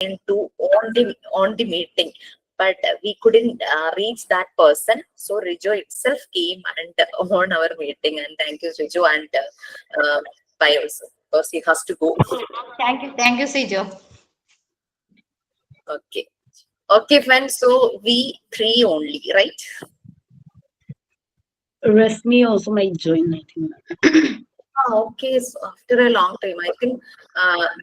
to on the meeting, but we couldn't reach that person. So Rijo itself came and on our meeting. And thank you, Rijo, and bye also, because he has to go. Thank you, Sijo. Okay. Okay, fine. So we three only, right? Rasmi also might join, I think. Okay, so after a long time, I think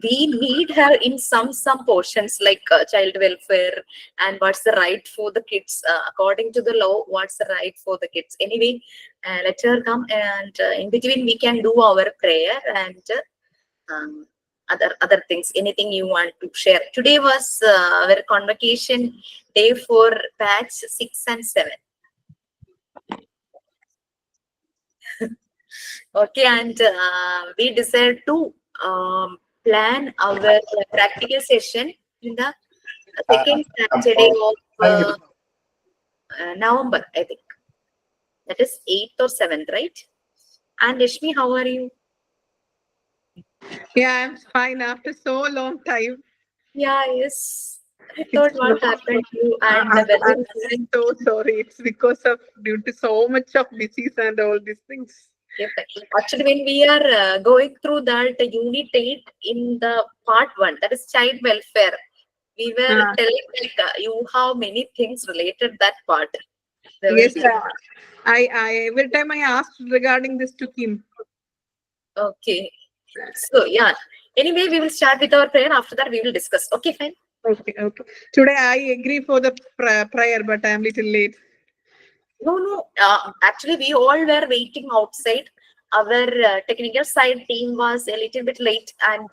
we need her in some portions like child welfare and what's the right for the kids according to the law. What's the right for the kids? Anyway, let her come, and in between we can do our prayer and other things. Anything you want to share? Today was our convocation day for batch 6 and 7. Okay, and we decided to plan our practical session in the second Saturday of November, I think. That is 8th or 7th, right? And Rashmi, how are you? Yeah, I'm fine after so long time. Yeah, yes. I thought what happened to you and I'm so sorry. It's because of due to so much of disease and all these things. Yep. Actually, when we are going through that unit 8 in the part 1, that is child welfare, we were telling like you have many things related that part. Yes, I every time I asked regarding this to Kim. Okay. So yeah. Anyway, we will start with our prayer. After that, we will discuss. Okay, fine. Okay. Today I agree for the prayer, but I am little late. No. Actually, we all were waiting outside. Our technical side team was a little bit late, and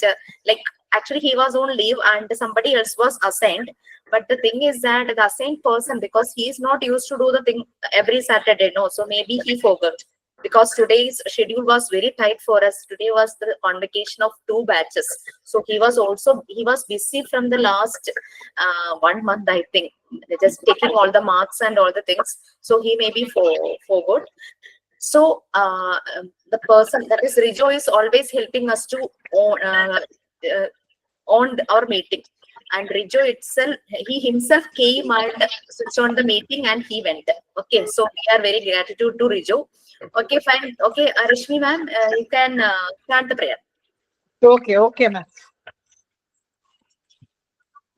like actually he was on leave, and somebody else was assigned. But the thing is that the assigned person, because he is not used to do the thing every Saturday, no, so maybe he forgot. Because today's schedule was very tight for us. Today was the convocation of 2 batches, so he was busy from the last 1 month, I think, just taking all the marks and all the things. So he maybe forgot. So the person, that is Rijo, is always helping us to on our meeting. And Rijo itself, he himself came and switched on the meeting and he went. Okay, so we are very gratitude to Rijo. Okay, fine. Okay, Rashmi ma'am, you can start the prayer. Okay, ma'am.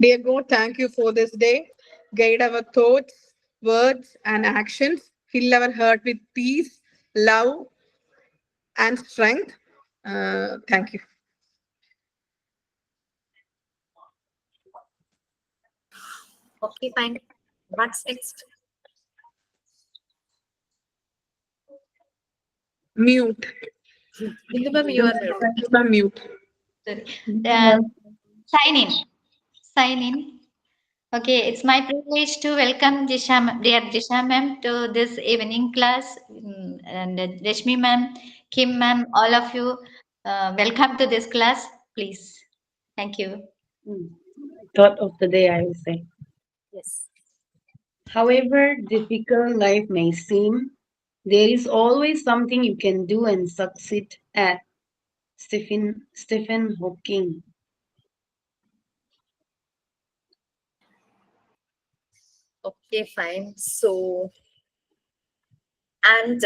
Dear God, thank you for this day. Guide our thoughts, words, and actions. Fill our heart with peace, love, and strength. Thank you. Okay, fine. What's next? Mute. Bindu ma'am, you are Mute. Sign in. Sign in. Okay, it's my privilege to welcome dear Jisha ma'am to this evening class, and Rashmi ma'am, Kim ma'am, all of you, welcome to this class, please. Thank you. Thought of the day, I will say. Yes. However difficult life may seem, there is always something you can do and succeed at. Stephen Hawking. Okay, fine. So, and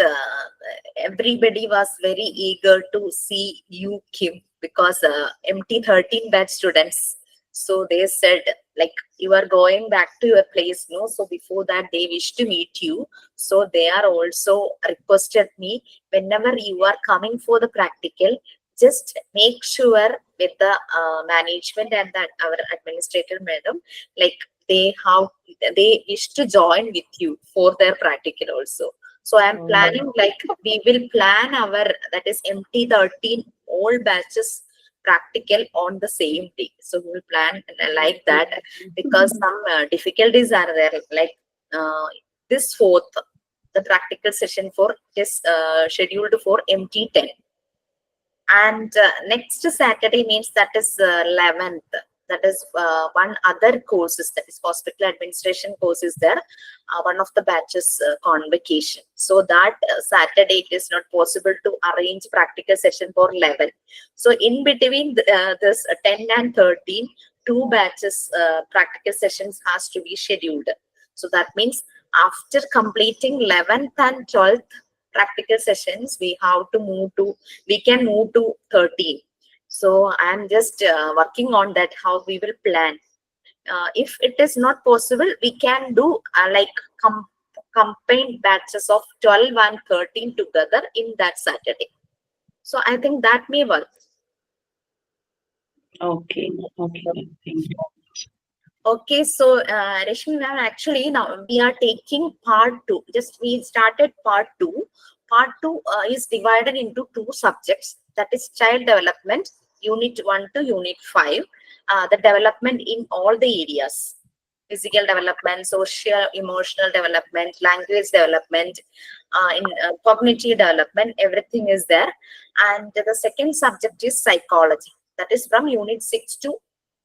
everybody was very eager to see you, Kim, because MT13 batch students. So they said, like, you are going back to your place, no? So before that, they wish to meet you. So they are also requested me, whenever you are coming for the practical, just make sure with the management and that our administrator madam, like they wish to join with you for their practical also. So I'm planning, like, we will plan our, that is MT13 all batches practical on the same day. So we will plan like that, because some difficulties are there, like this 4th, the practical session for is scheduled for MT10. And next Saturday means that is 11th. That is one other courses, that is hospital administration course is there. One of the batches convocation. So that Saturday it is not possible to arrange practical session for 11. So in between this 10 and 13, two batches practical sessions has to be scheduled. So that means after completing 11th and 12th practical sessions, we can move to 13. So I'm just working on that, how we will plan. If it is not possible, we can do like combined batches of 12 and 13 together in that Saturday. So I think that may work. Okay, okay, ma'am. Thank you. Okay, so Rashmi ma'am, actually now we are taking part two. Just we started part two. Part two is divided into two subjects. That is child development, unit 1 to unit 5. The development in all the areas: physical development, social, emotional development, language development, in cognitive development. Everything is there. And the second subject is psychology. That is from unit 6 to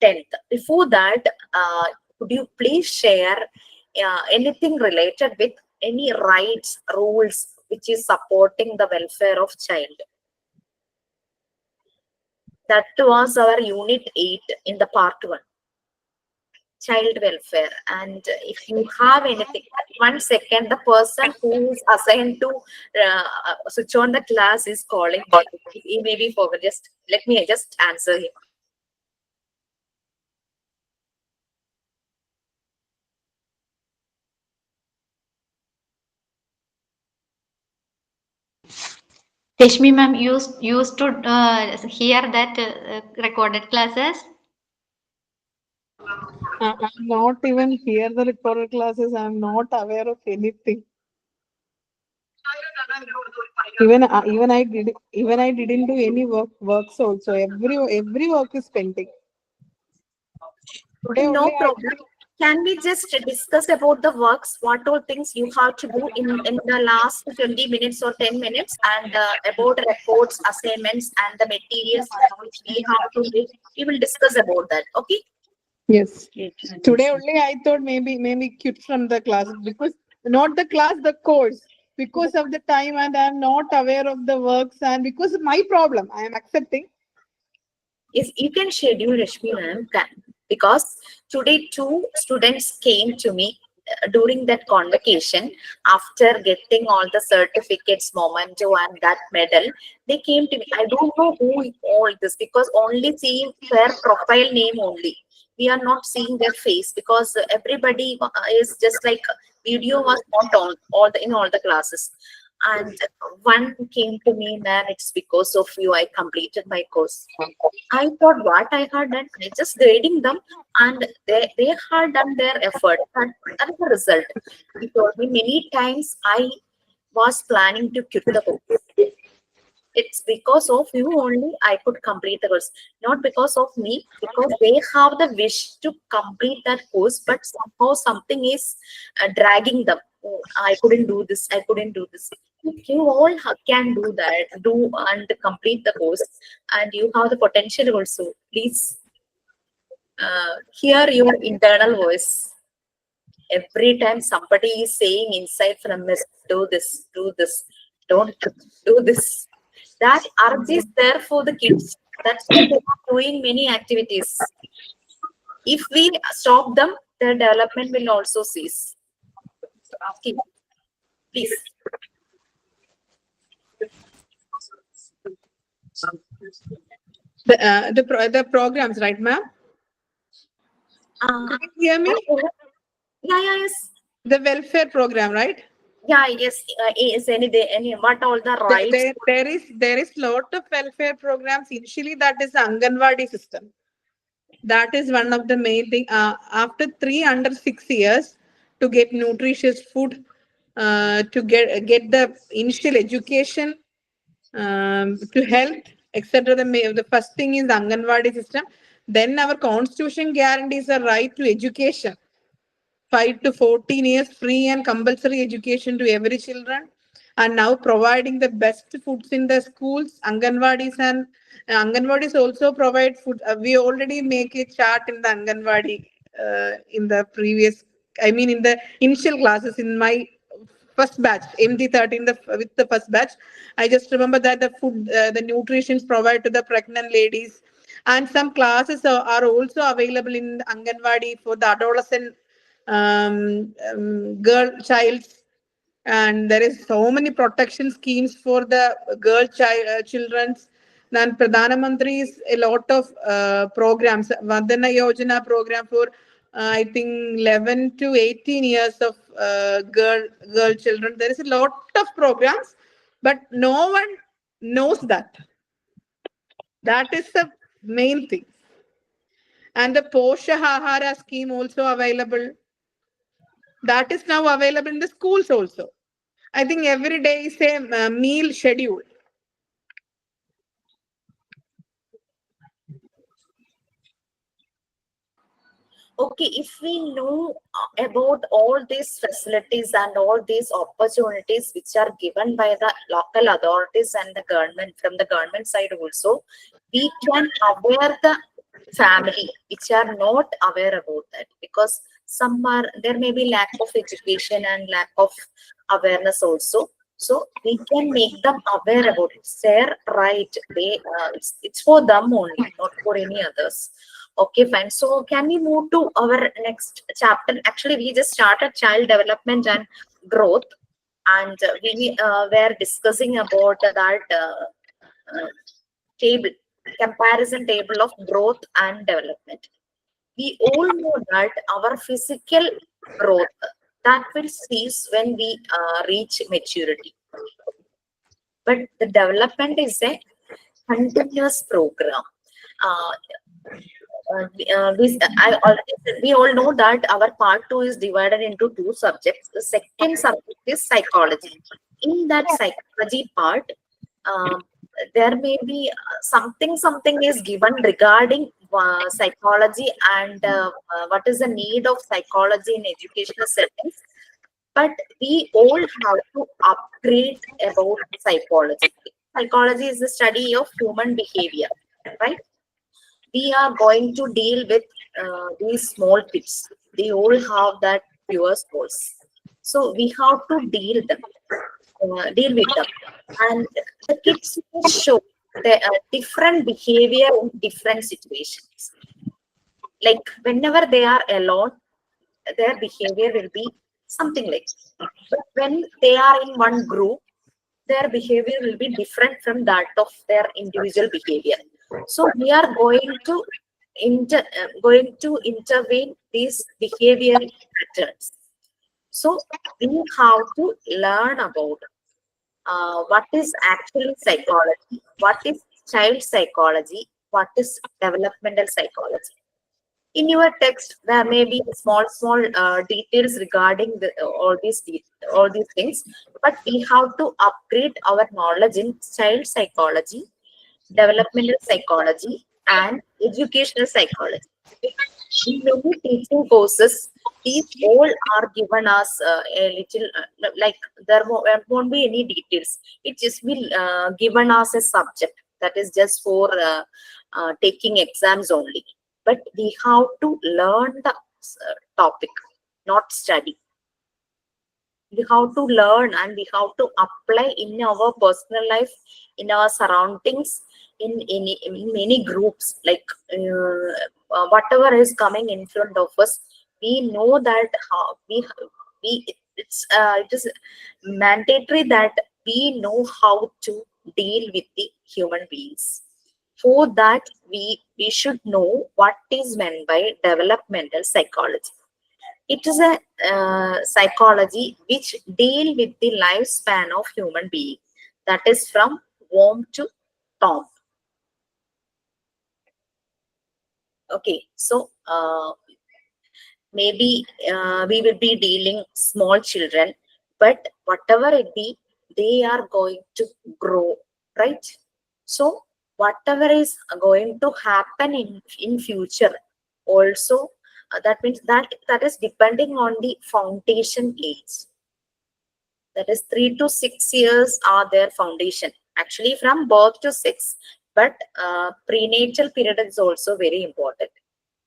10th. Before that, could you please share anything related with any rights, rules which is supporting the welfare of child? That was our unit 8 in the part 1, child welfare. And if you have anything, 1 second, the person who is assigned to switch on the class is calling me. He may be forward. Just let me just answer him. Rashmi ma'am used to hear that recorded classes. I'm not even here the recorded classes. I'm not aware of anything. Even I didn't do any works also. Every work is pending. Today No only I problem. Can we just discuss about the works, what all things you have to do in the last 20 minutes or 10 minutes, and about reports, assignments, and the materials which we have to do? We will discuss about that. Okay? yes. Yes, Today Jisha. only I thought maybe quit from the class, because not the class, the course, because of the time, and I am not aware of the works, and because of my problem I am accepting. Is you can schedule, Rashmi ma'am, because today two students came to me during that convocation. After getting all the certificates, memento, and that medal, they came to me. I don't know who all this, because only seeing their profile name only. We are not seeing their face, because everybody is just like video was not on all the in all the classes. And one came to me, ma'am, it's because of you I completed my course. I thought what I had done, I just grading them, and they had done their effort. And that is the result. He told me many times I was planning to quit the course. It's because of you only I could complete the course, not because of me, because they have the wish to complete that course, but somehow something is dragging them. Oh, I couldn't do this, I couldn't do this. You all can do that, do and complete the course, and you have the potential also. Please hear your internal voice. Every time somebody is saying inside from us, do this, don't do this. That urge is there for the kids. That's why they are doing many activities. If we stop them, their development will also cease. Okay, please. The programs, right, ma'am? Uh, Could you hear me? yeah, yes. The welfare program, right? Yeah, yes. Is any what all the rights? There is lot of welfare programs. Initially, that is the Anganwadi system. That is one of the main thing. After 3 under 6 years, to get nutritious food, to get the initial education, to health, etc. The first thing is the Anganwadi system. Then our constitution guarantees the right to education. 5 to 14 years free and compulsory education to every children, and now providing the best foods in the schools. Anganwadis also provide food. We already make a chart in the Anganwadi, in the previous, I mean in the initial classes in my first batch, MD13, with the first batch. I just remember that the food, the nutrition provided to the pregnant ladies, And some classes are also available in Anganwadi for the adolescent girl childs, and there is so many protection schemes for the girl child children's. Then Pradhana Mantri is a lot of programs. Vandana Yojana program for I think 11 to 18 years of girl children. There is a lot of programs, but no one knows that. That is the main thing. And the Posha Ahara scheme also available. That is now available in the schools also. I think every day is a meal schedule. Okay, if we know about all these facilities and all these opportunities which are given by the local authorities and the government, from the government side also, we can aware the family which are not aware about that, because some are there may be lack of education and lack of awareness also. So we can make them aware about it. It's their right. It's for them only, not for any others. Okay, fine. So can we move to our next chapter? Actually, we just started child development and growth, and we were discussing about that table, comparison table of growth and development. We all know that our physical growth that will cease when we reach maturity, but the development is a continuous program. Uh, I already said, we all know that our part two is divided into two subjects. The second subject is psychology. In that psychology part, um, there may be something is given regarding psychology and what is the need of psychology in educational settings. But we all have to upgrade about psychology. Psychology is the study of human behavior, right? We are going to deal with these small kids. They all have that pure souls. So we have to deal with them. And the kids will show the different behavior in different situations. Like whenever they are alone, their behavior will be something like. But when they are in one group, their behavior will be different from that of their individual behavior. So we are going to intervene these behavior patterns. So we have to learn about what is actually psychology, what is child psychology, what is developmental psychology. In your text, there may be small details regarding all these things, but we have to upgrade our knowledge in child psychology, developmental psychology, and educational psychology. In many teaching courses, these all are given us a little like won't be any details. It just will given us a subject that is just for taking exams only. But we have to learn the topic, not study. We have to learn and we have to apply in our personal life, in our surroundings, in many groups, like whatever is coming in front of us. We know that how we it is mandatory that we know how to deal with the human beings. For that, we should know what is meant by developmental psychology. It is a psychology which deal with the lifespan of human being, that is from womb to tomb. Okay, so maybe we will be dealing small children, but whatever it be, they are going to grow, right? So whatever is going to happen in future also, that means that is depending on the foundation age. That is 3 to 6 years are their foundation, actually from birth to 6. But prenatal period is also very important.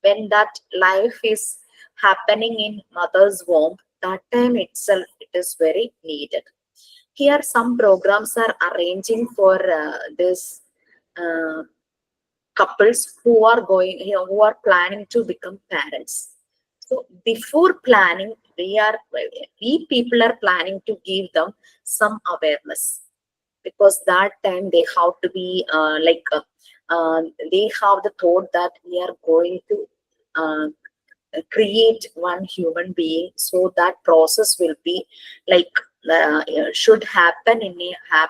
When that life is happening in mother's womb, that time itself it is very needed. Here some programs are arranging for this uh, couples who are going, who are planning to become parents. So before planning, we people are planning to give them some awareness, because that time they have to be they have the thought that we are going to uh, create one human being, so that process will be like should happen in a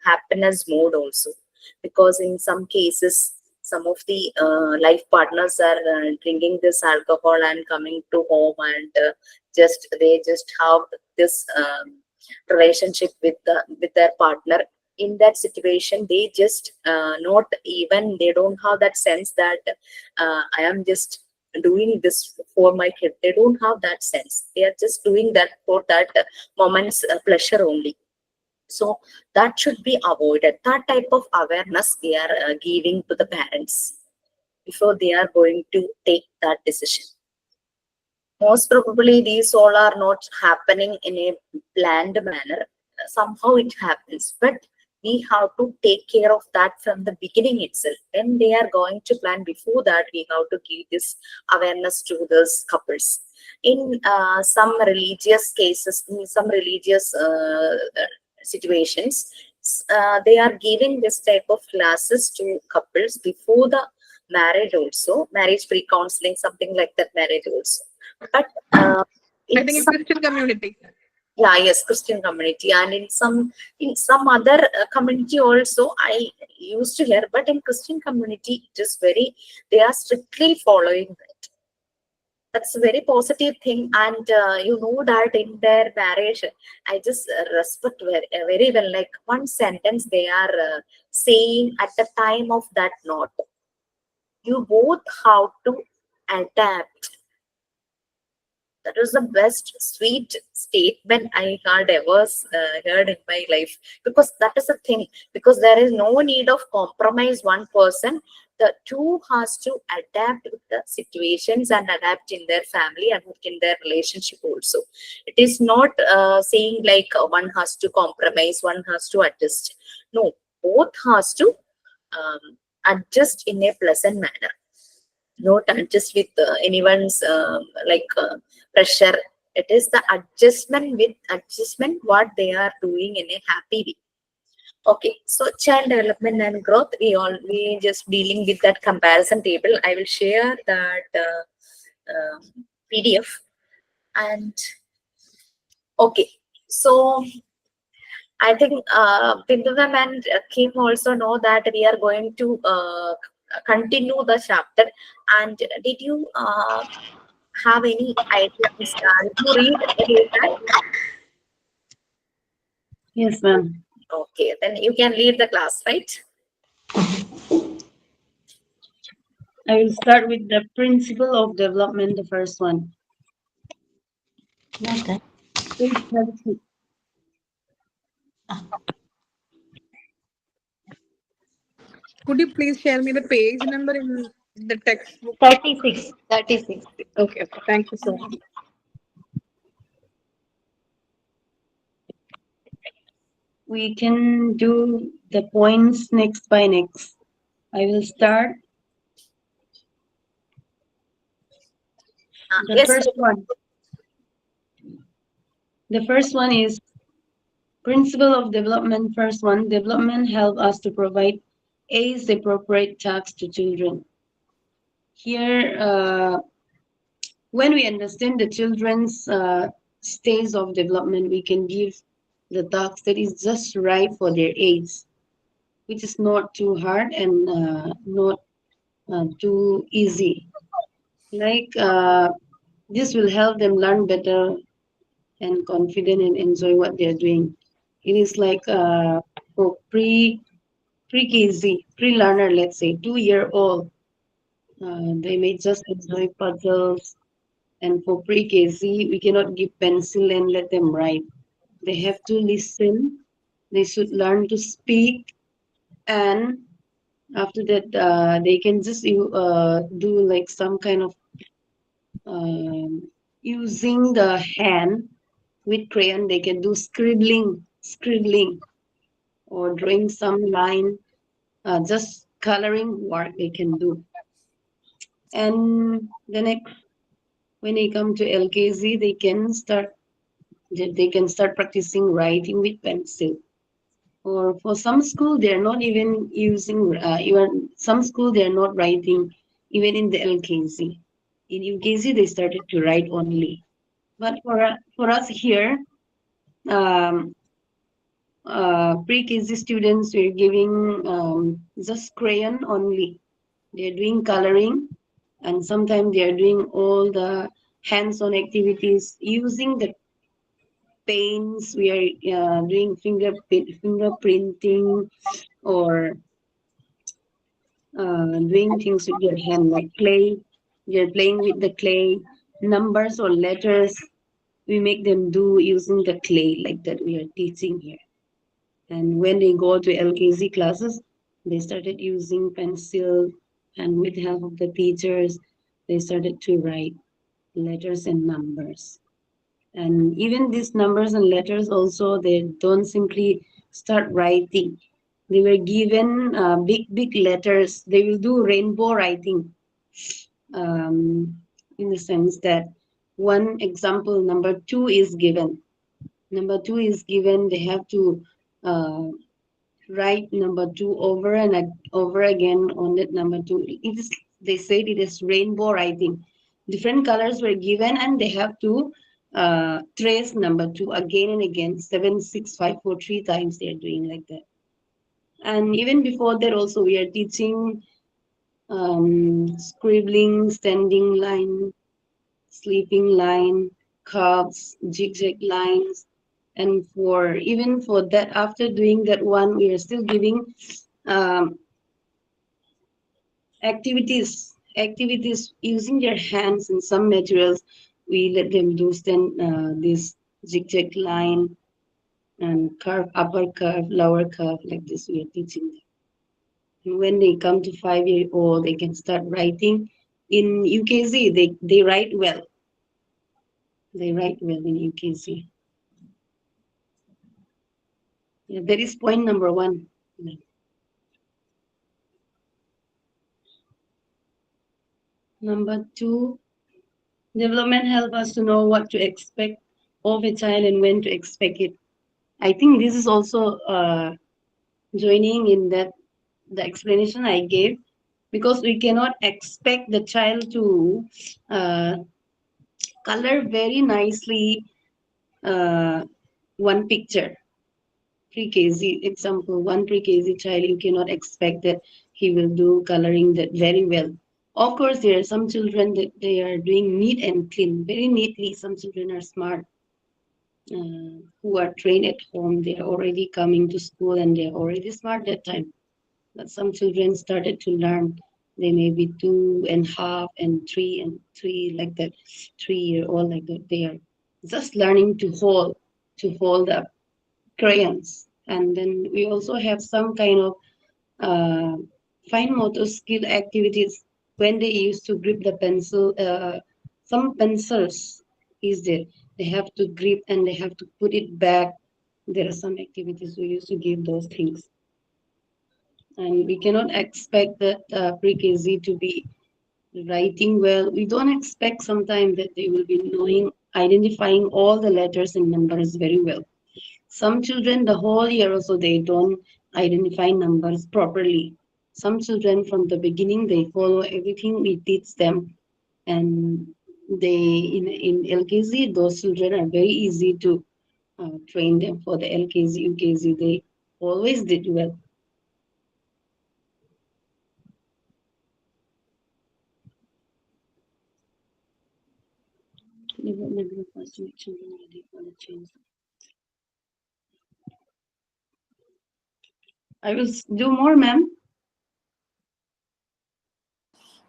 happiness mode also. Because in some cases, some of the life partners are drinking this alcohol and coming to home, and just they just have this relationship with with their partner. In that situation, they just not even, they don't have that sense that I am just doing this for my kid. They don't have that sense. They are just doing that for that moment's pleasure only. So that should be avoided. That type of awareness we are giving to the parents before they are going to take that decision. Most probably these all are not happening in a planned manner. Somehow it happens, but we have to take care of that from the beginning itself. When they are going to plan, before that we have to give this awareness to those couples. In some religious cases, in some religious situations, they are giving this type of classes to couples before the marriage also, marriage pre-counseling, something like that, marriage also. But I in think in some, Christian community. yeah, yes, Christian community, and in some other community also I used to hear, but in Christian community it is very, they are strictly following that. That's a very positive thing. And you know that in their marriage, I just respect very well, like one sentence they are saying at the time of that note: you both have to adapt. That was the best sweet statement I had ever heard in my life. Because that is the thing. Because there is no need of compromise one person. The two has to adapt with the situations and adapt in their family and in their relationship also. It is not saying like one has to compromise, one has to adjust. No, both has to adjust in a pleasant manner, not adjust with anyone's pressure. It is the adjustment with adjustment what they are doing in a happy way. Okay, so child development and growth, we just dealing with that comparison table. I will share that PDF. And okay, so I think Binduvam and Kim also know that we are going to continue the chapter. And did you have any ideas? Did you read that? Yes, ma'am. Okay, then you can lead the class, right? I will start with the principle of development, the first one. Okay. Page 36. Could you please share me the page number in the textbook? 36. 36. Okay, okay. Thank you so much. We can do the points next by next. I will start. The Yes. first one. The first one is principle of development. First one, development help us to provide age appropriate tasks to children. Here, when we understand the children's stage of development, we can give the tasks that is just right for their age, which is not too hard and not too easy. Like this will help them learn better and confident and enjoy what they're doing. It is like for pre-KZ, pre-learner, let's say 2-year-old. They may just enjoy puzzles. And for pre-KZ, we cannot give pencil and let them write. They have to listen. They should learn to speak. And after that, they can just do like some kind of using the hand with crayon. They can do scribbling, or drawing some line. Just coloring work they can do. And the next, when they come to LKZ, they can start practicing writing with pencil. Or for some school, they're not even using even some school they're not writing even in the LKZ. In UKZ, they started to write only. But for us here, um, pre-KG students, we're giving just crayon only. They're doing coloring, and sometimes they are doing all the hands-on activities using the paints. We are doing fingerprinting or doing things with your hand like clay. You're playing with the clay, numbers or letters. We make them do using the clay like that we are teaching here. And when they go to LKZ classes, they started using pencil, and with help of the teachers, they started to write letters and numbers. And even these numbers and letters also, they don't simply start writing. They were given big letters. They will do rainbow writing, in the sense that one example, number two is given. Number two is given. They have to uh, write number two over and over again on that number two. It is, they said it is rainbow writing. Different colors were given, and they have to trace number two again and again. 7, 6, 5, 4, 3 times they are doing like that. And even before that, also we are teaching scribbling, standing line, sleeping line, curves, zigzag lines. And for even for that, after doing that one, we are still giving um, activities using their hands and some materials. We let them do stand this zigzag line and curve, upper curve, lower curve, like this we are teaching them. And when they come to 5 year old, they can start writing. In UKZ, they write well. They write well in UKZ. Yeah, that is point number one. Number two, development help us to know what to expect of a child and when to expect it. I think this is also joining in that the explanation I gave, because we cannot expect the child to uh, color very nicely one picture. Pre-KG example, one pre-KG child, you cannot expect that he will do coloring that very well. Of course, there are some children that they are doing neat and clean, very neatly. Some children are smart, who are trained at home. They are already coming to school and they are already smart that time. But some children started to learn. They may be 2.5 and 3 like that, 3 year old like that. They are just learning to hold the crayons. And then we also have some kind of uh, fine motor skill activities when they used to grip the pencil. Some pencils is there. They have to grip and they have to put it back. There are some activities we used to give those things. And we cannot expect that pre-KG to be writing well. We don't expect sometimes that they will be knowing, identifying all the letters and numbers very well. Some children, the whole year also, they don't identify numbers properly. Some children, from the beginning, they follow everything we teach them. And in LKZ, those children are very easy to train them for the LKZ, UKZ. They always did well. Development group was to make children ready for the change. I will do more, ma'am.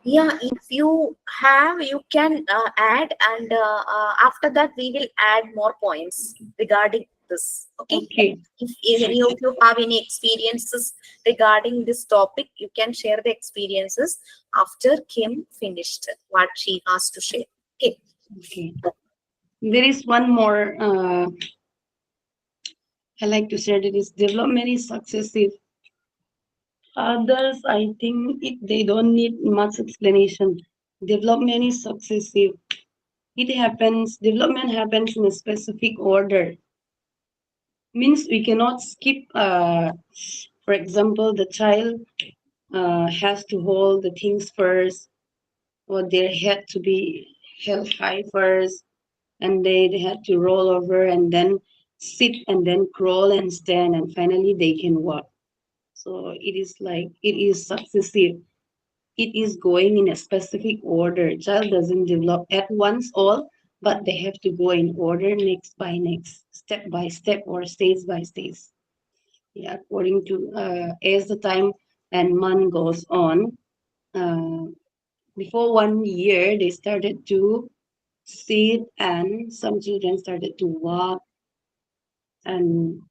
Yeah, if you have, you can add, and after that, we will add more points regarding this. Okay. Okay. If any of you have any experiences regarding this topic, you can share the experiences after Kim finished what she has to share. Okay. Okay. There is one more I like to share, that is development is successive. Others, I think they don't need much explanation. Development is successive. Development happens in a specific order. Means we cannot skip, for example, the child has to hold the things first, or their head to be held high first, and they had to roll over and then sit and then crawl and stand, and finally they can walk. So it is like it is successive. It is going in a specific order. Child doesn't develop at once all, but they have to go in order, next by next, step by step, or stage by stage. Yeah, according to as the time and month goes on. Uh, Before 1 year, they started to sit, and some children started to walk, and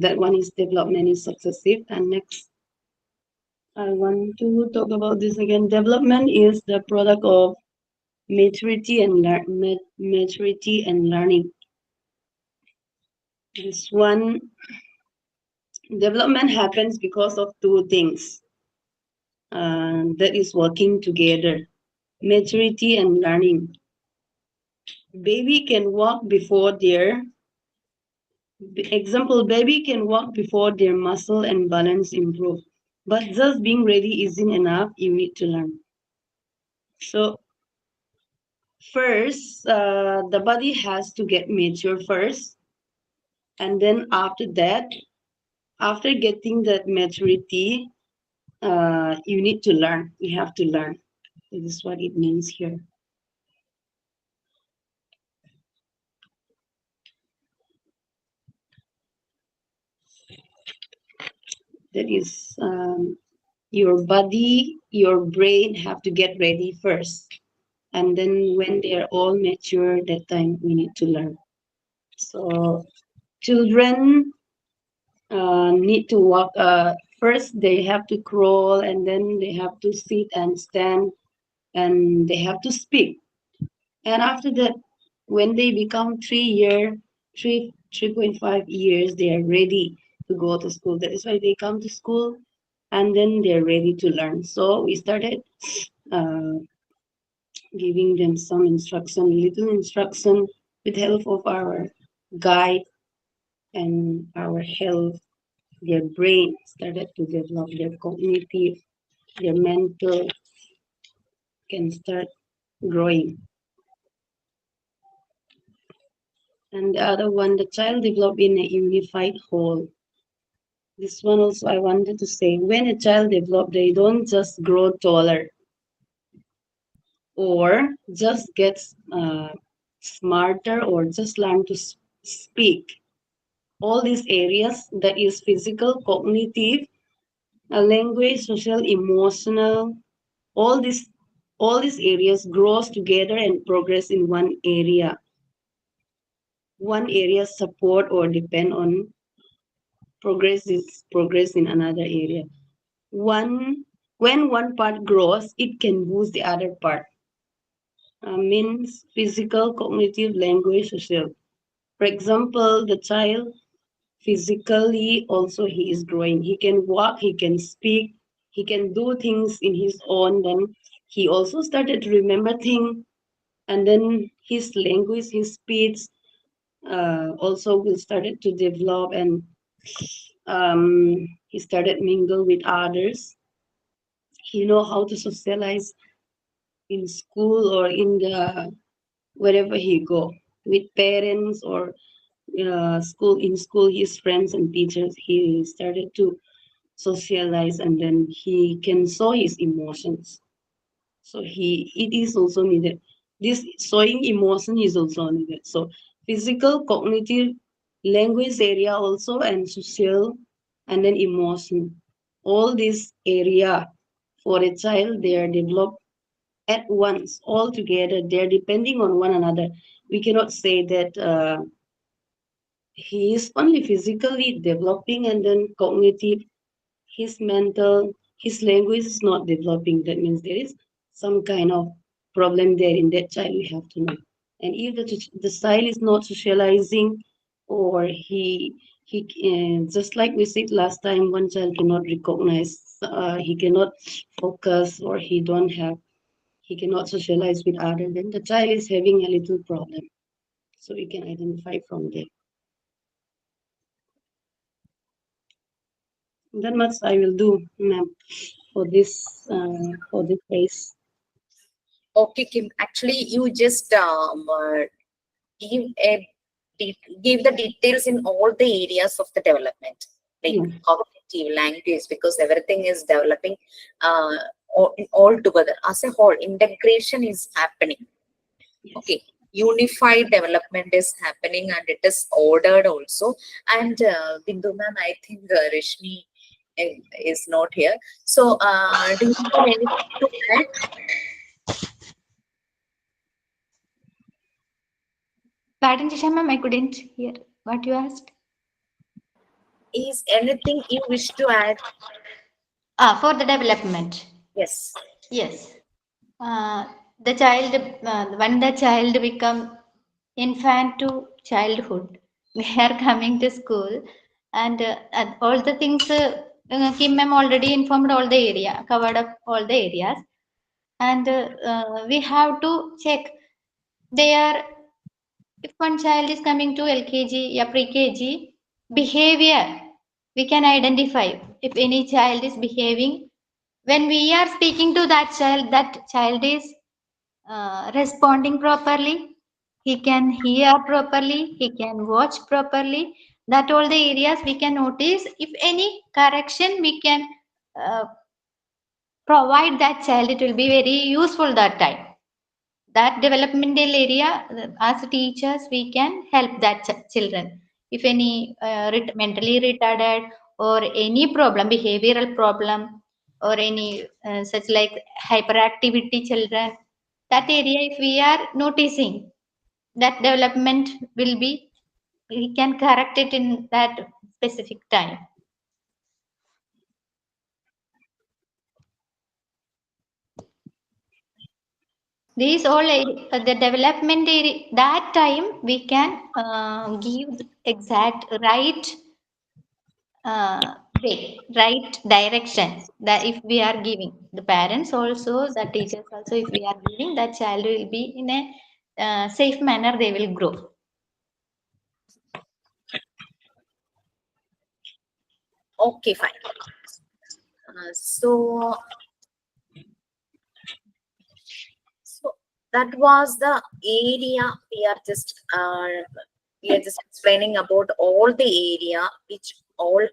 that one is development is successive. And next, I want to talk about this again. Development is the product of maturity and learning. This one, development happens because of two things that is working together: maturity and learning. Baby can walk before their Example, baby can walk before their muscle and balance improve. But just being ready isn't enough. You need to learn. So first, the body has to get mature first, and then after that, after getting that maturity, you need to learn. You have to learn. This is what it means here. That is, your body, your brain have to get ready first, and then when they are all mature, that time we need to learn. So children need to walk. First, they have to crawl, and then they have to sit and stand, and they have to speak. And after that, when they become 3.5 years, they are ready to go to school. That is why they come to school, and then they're ready to learn. So we started uh, giving them some instruction, little instruction, with help of our guide and our health. Their brain started to develop, their cognitive, their mental can start growing. And the other one, the child develop in a unified whole. This one also I wanted to say, when a child develop, they don't just grow taller or just get smarter or just learn to speak. All these areas, that is physical, cognitive, language, social, emotional, all these all these areas grows together and progress in one area support or depend on progress in another area. One When one part grows, it can boost the other part. Means physical, cognitive, language, social. For example, the child physically also he is growing. He can walk, he can speak, he can do things in his own. Then he also started to remember things, and then his language, his speech also will started to develop, and he started mingle with others. He know how to socialize in school or in the wherever he go, with parents or school, his friends and teachers. He started to socialize, and then he can show his emotions. So it is also needed. This showing emotion is also needed. So physical, cognitive, language area also, and social, and then emotion. All this area for a child, they are developed at once, all together. They're depending on one another. We cannot say that he is only physically developing and then cognitive, his mental, his language is not developing. That means there is some kind of problem there in that child. We have to know. And if the child is not socializing, or He just like we said last time, one child cannot recognize, he cannot focus, or he cannot socialize with others. Then the child is having a little problem. So we can identify from there. That much I will do, ma'am, for this case. Okay, Kim. Actually, you just give give the details in all the areas of the development, like Yeah. cognitive, language, because everything is developing uh, all together as a whole. Integration is happening. Yes. Okay, unified development is happening, and it is ordered also. And Bindu ma'am, I think Rishmi is not here. So do you have anything to add? Pardon, Jisha ma'am, I couldn't hear what you asked. Is anything you wish to add? For the development. Yes. Yes. Uh, the child, when the child become infant to childhood, they are coming to school, and all the things. Kim ma'am already informed all the area, covered up all the areas, and we have to check. They are, if one child is coming to LKG or pre-KG, behavior we can identify if any child is behaving. When we are speaking to that child is responding properly, he can hear properly, he can watch properly. That all the areas we can notice. If any correction we can uh, provide that child, it will be very useful that time. That developmental area, as teachers we can help that children. If any mentally retarded or any problem, behavioral problem, or any such like hyperactivity children, that area if we are noticing, that development will be, we can correct it in that specific time. These all the development area, that time we can give exact right way, right direction. That if we are giving the parents also, the teachers also, if we are giving, that child will be in a safe manner. They will grow. Okay, fine. So that was the area we are just explaining about all the area which all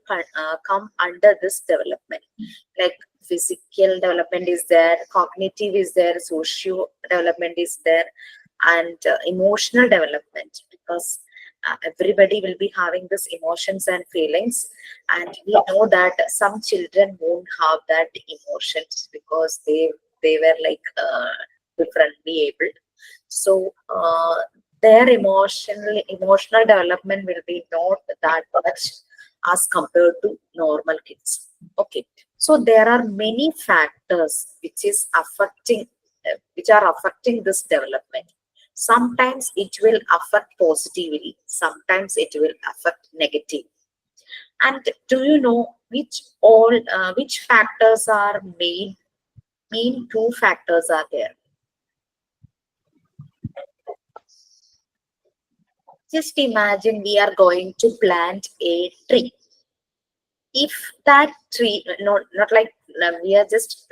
come under this development. Like physical development is there, cognitive is there, socio development is there, and emotional development, because everybody will be having this emotions and feelings, and we know that some children won't have that emotions because they were like differently abled. So their emotional development will be not that much as compared to normal kids. Okay, so there are many factors which are affecting this development. Sometimes it will affect positively, sometimes it will affect negative. And do you know which factors are main two factors are there? Just imagine we are going to plant a tree. If that tree, not like we are just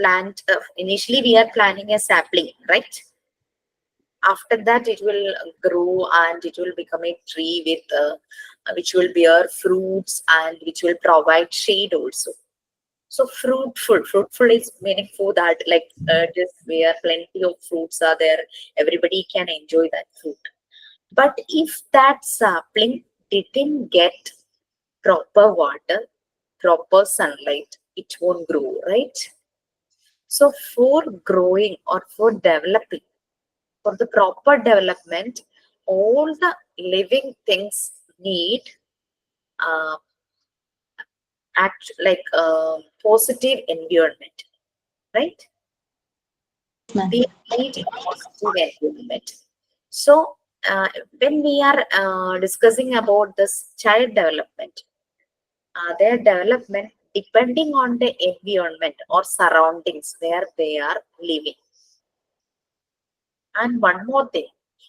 initially we are planting a sapling, right? After that it will grow and it will become a tree with which will bear fruits and which will provide shade also. So fruitful is meaning for that, like just where plenty of fruits are there, everybody can enjoy that fruit. But if that sapling didn't get proper water, proper sunlight, it won't grow, right? So for growing or for developing, for the proper development, all the living things need uh, positive environment, right? Yes, ma'am. They need a positive environment. So when we are discussing about this child development, their development depending on the environment or surroundings where they are living. And one more thing,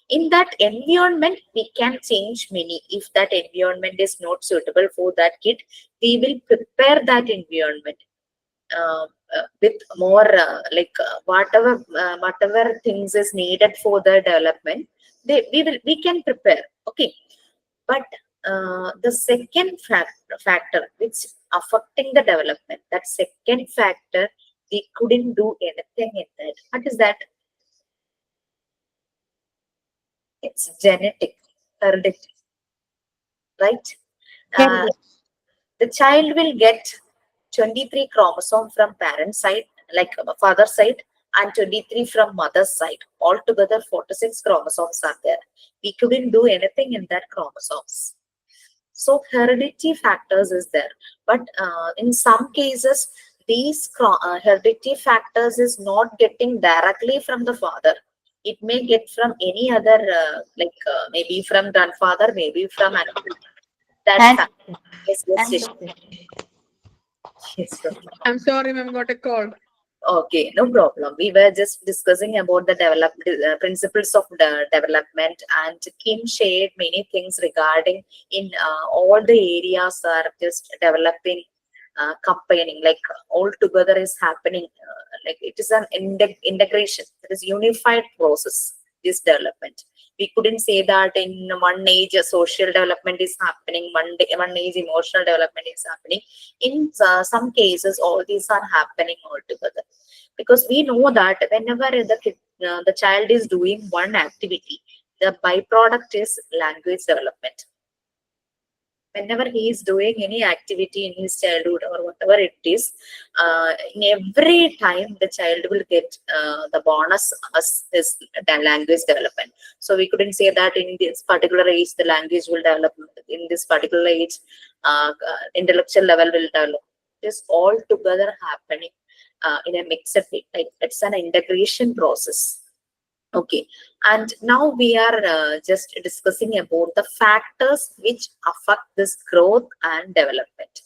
in that environment, we can change many. If that environment is not suitable for that kid, we will prepare that environment with more whatever things is needed for the development. We can prepare. Okay, but the second factor which affecting the development, that second factor, we couldn't do anything in that. What is that? It's genetic, heredity, right? Uh, the child will get 23 chromosome from parent side, like father side, and 23 from mother side. Altogether, 46 chromosomes are there. We couldn't do anything in that chromosomes. So heredity factors is there, but in some cases, these heredity factors is not getting directly from the father. It may get from any other, maybe from grandfather, maybe from another. That And fact. Yes, yes, yes, and yes. Okay. I'm sorry, ma'am, got a call. Okay, no problem. We were just discussing about the principles of the development, and Kim shared many things regarding in all the areas are just developing, campaigning, like all together is happening. Like it is an integration. It is unified process. This development. We couldn't say that in one age a social development is happening, one age emotional development is happening. In some cases, all these are happening all together, because we know that whenever the child is doing one activity, the byproduct is language development. Whenever he is doing any activity in his childhood or whatever it is, in every time the child will get the bonus as his language development. So we couldn't say that in this particular age the language will develop, in this particular age intellectual level will develop. It is all together happening in a mixed way, like it's an integration process. Okay, and now we are just discussing about the factors which affect this growth and development.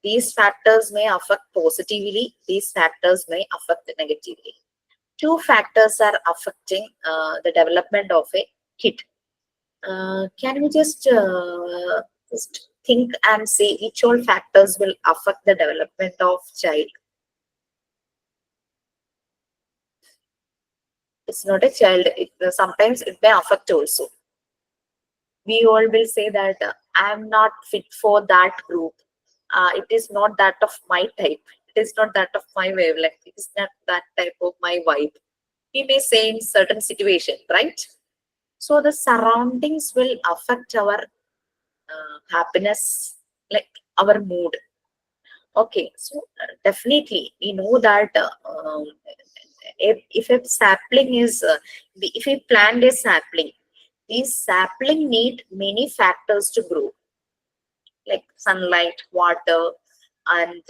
These factors may affect positively, these factors may affect negatively. Two factors are affecting the development of a kid. Can we just think and say which all factors will affect the development of child? It's not a child, sometimes it may affect also. We all will say that I'm not fit for that group. It is not that of my type. It is not that of my wavelength. It is not that type of my vibe. We may say in certain situation, right? So the surroundings will affect our happiness, like our mood. Okay, so definitely we know that if a sapling is, if we plant a sapling, these sapling need many factors to grow, like sunlight, water, and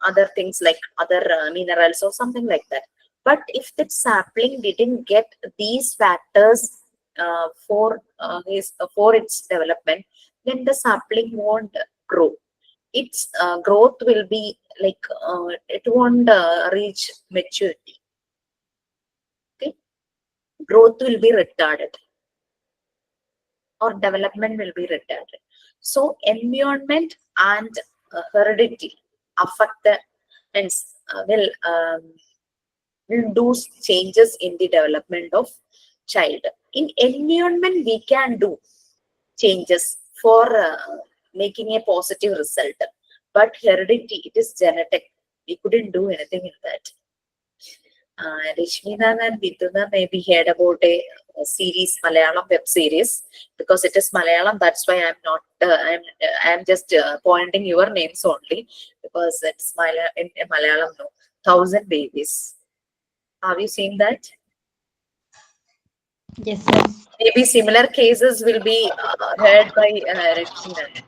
other things like other minerals or something like that. But if the sapling didn't get these factors for its development, then the sapling won't grow. Its growth will be like it won't reach maturity. Okay, growth will be retarded or development will be retarded. So environment and heredity affect the, means will do changes in the development of child. In environment, we can do changes for making a positive result, but heredity, it is genetic. We couldn't do anything in that. Rishmina and Viduna maybe heard about a series, Malayalam web series, because it is Malayalam. That's why I'm not. I'm just pointing your names only because it's in Malayalam. No, Thousand Babies. Have you seen that? yes, yes. Maybe similar cases will be heard by Rishmina.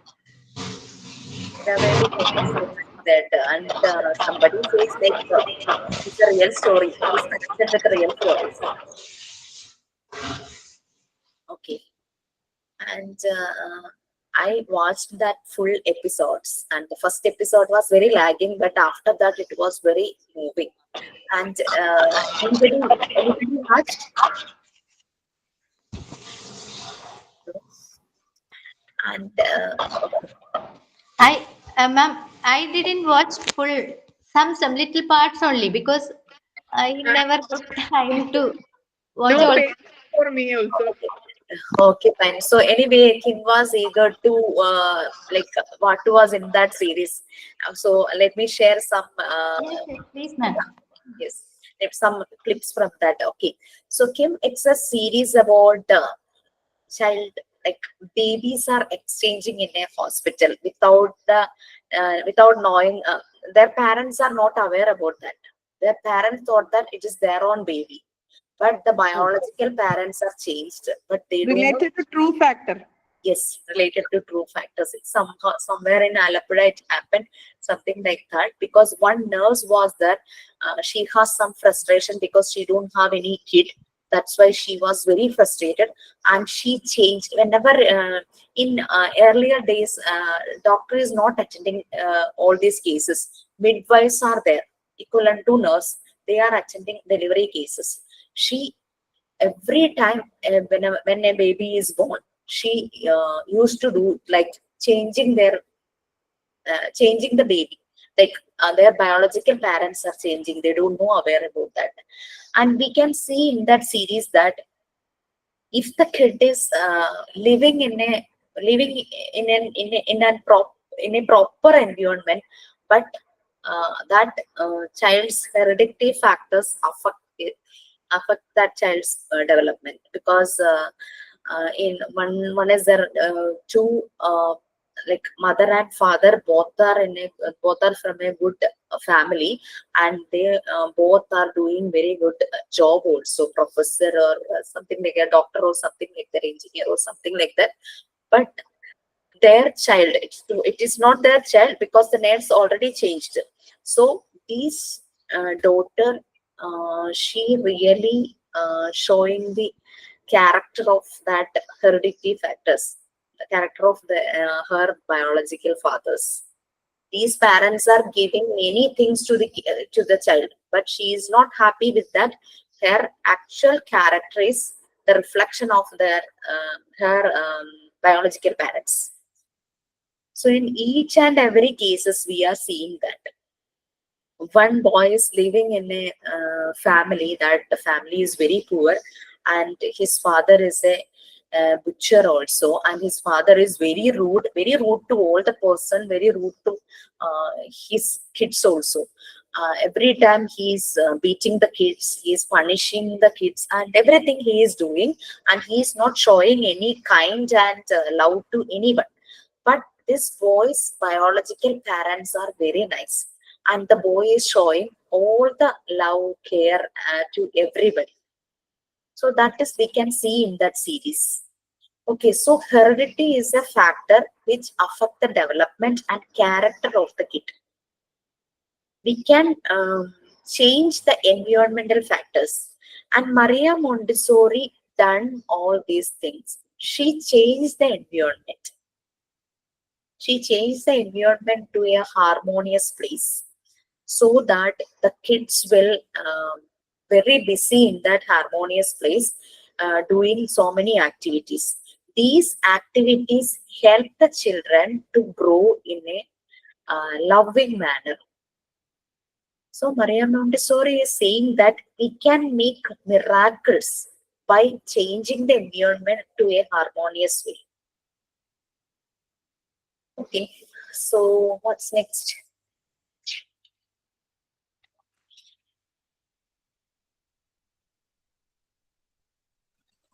There may be famous like that, and somebody says like it's a real story. It is connected with real stories. Okay. And I watched that full episodes, and the first episode was very lagging, but after that it was very moving. And anybody watched? And I, ma'am, I didn't watch full, some little parts only because I never got time to watch No all. pain for me also. okay, okay, fine. So anyway, Kim was eager to like what was in that series. So let me share some Yes, yes, please, ma'am. yes, some clips from that. Okay, so Kim, it's a series about child, like babies are exchanging in a hospital without the without knowing, their parents are not aware about that. Their parents thought that it is their own baby, but the Oh, biological parents are changed, but they don't know. Related to true factor. Yes, related to true factors. It's somehow somewhere in Alapura it happened, something like that. Because one nurse was there, she has some frustration because she don't have any kid. That's why she was very frustrated, and she changed. Whenever in earlier days, doctor is not attending all these cases. Midwives are there, equivalent to nurse. They are attending delivery cases. She every time when a baby is born, she used to do like changing the baby, like their biological parents are changing, they don't know aware about that. And we can see in that series that if the kid is living in a proper environment, but that child's hereditary factors affect that child's development. Because in one is there two like mother and father both are from a good family, and they both are doing very good job also, professor or something like a doctor or something like that, engineer or something like that. But their child, it is not their child because the names already changed. So this daughter, she really showing the character of that hereditary factors, the character of the her biological fathers. These parents are giving many things to the child, but she is not happy with that. Her actual character is the reflection of their her biological parents. So in each and every cases, we are seeing that one boy is living in a family, that the family is very poor, and his father is a butcher also, and his father is very rude to all the person, very rude to his kids also. Every time he's beating the kids, he is punishing the kids, and everything he is doing, and he is not showing any kind and love to anyone. But this boy's biological parents are very nice, and the boy is showing all the love, care to everybody. So that is we can see in that series. Okay, so heredity is a factor which affect the development and character of the kid. We can change the environmental factors, and Maria Montessori done all these things. She changed the environment. She changed the environment to a harmonious place, so that the kids will very busy in that harmonious place, doing so many activities. These activities help the children to grow in a loving manner. So Maria Montessori is saying that we can make miracles by changing the environment to a harmonious way. Okay, so what's next?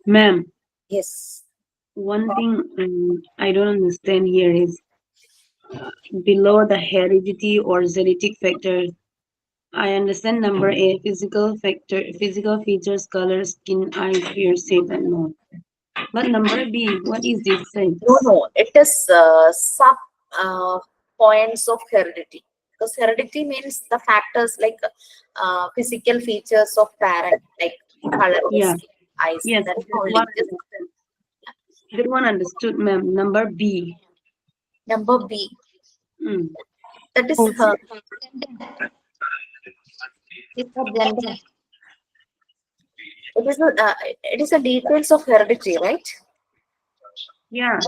ma'am, Yes. one thing I don't understand here is below the heredity or genetic factors. I understand number A, physical features, color, skin, eyes, ear shape, and nose. But number B, what is this thing? No, no, it is sub uh, points of heredity. Because heredity means the factors like physical features of parent, like color, Yeah, skin, eyes. yes, That's that one only. Just, understand. That one understood, ma'am. Number B. Number B, Mm. that is Also. It's a gender. it is a details of heredity, right? Yeah.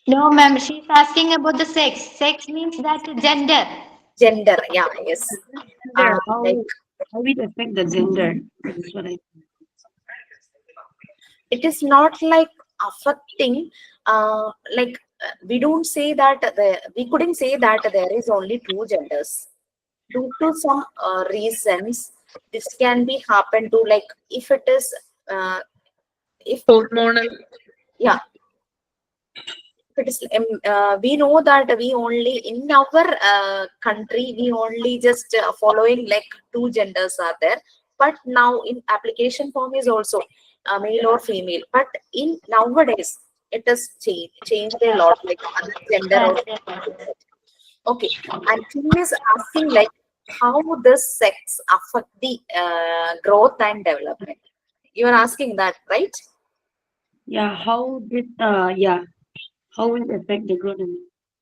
No, ma'am. She's asking about the sex. Sex means that gender. Gender, yeah, yes. Gender, Like how it affect the gender? That's what I. it is not like affecting, we don't say that we couldn't say that there is only two genders. Due to some reasons, this can be happen to, like, if it is if Hormonal. yeah, it is we know that we only in our country we only just following like two genders are there, but now in application form is also male or female, but in nowadays it has changed a lot, like other gender Yes, also. yes, yes. Okay, and Kim is asking like how does sex affect the growth and development. You are asking that, right? Yeah. How will it affect the growth?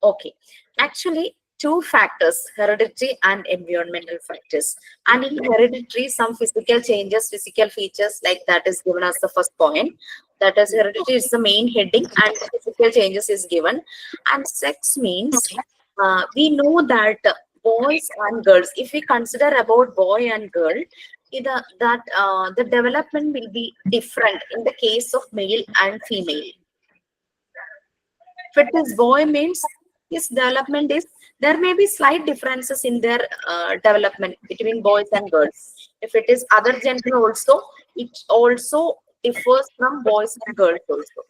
Okay, actually, two factors, hereditary and environmental factors. And in hereditary, some physical changes, physical features, like that is given as the first point. That is, hereditary is the main heading, and physical changes is given. And sex means we know that boys and girls, if we consider about boy and girl, the development will be different in the case of male and female. If it is boy means his development is, there may be slight differences in their development between boys and girls. If it is other gender also, it also differs from boys and girls also.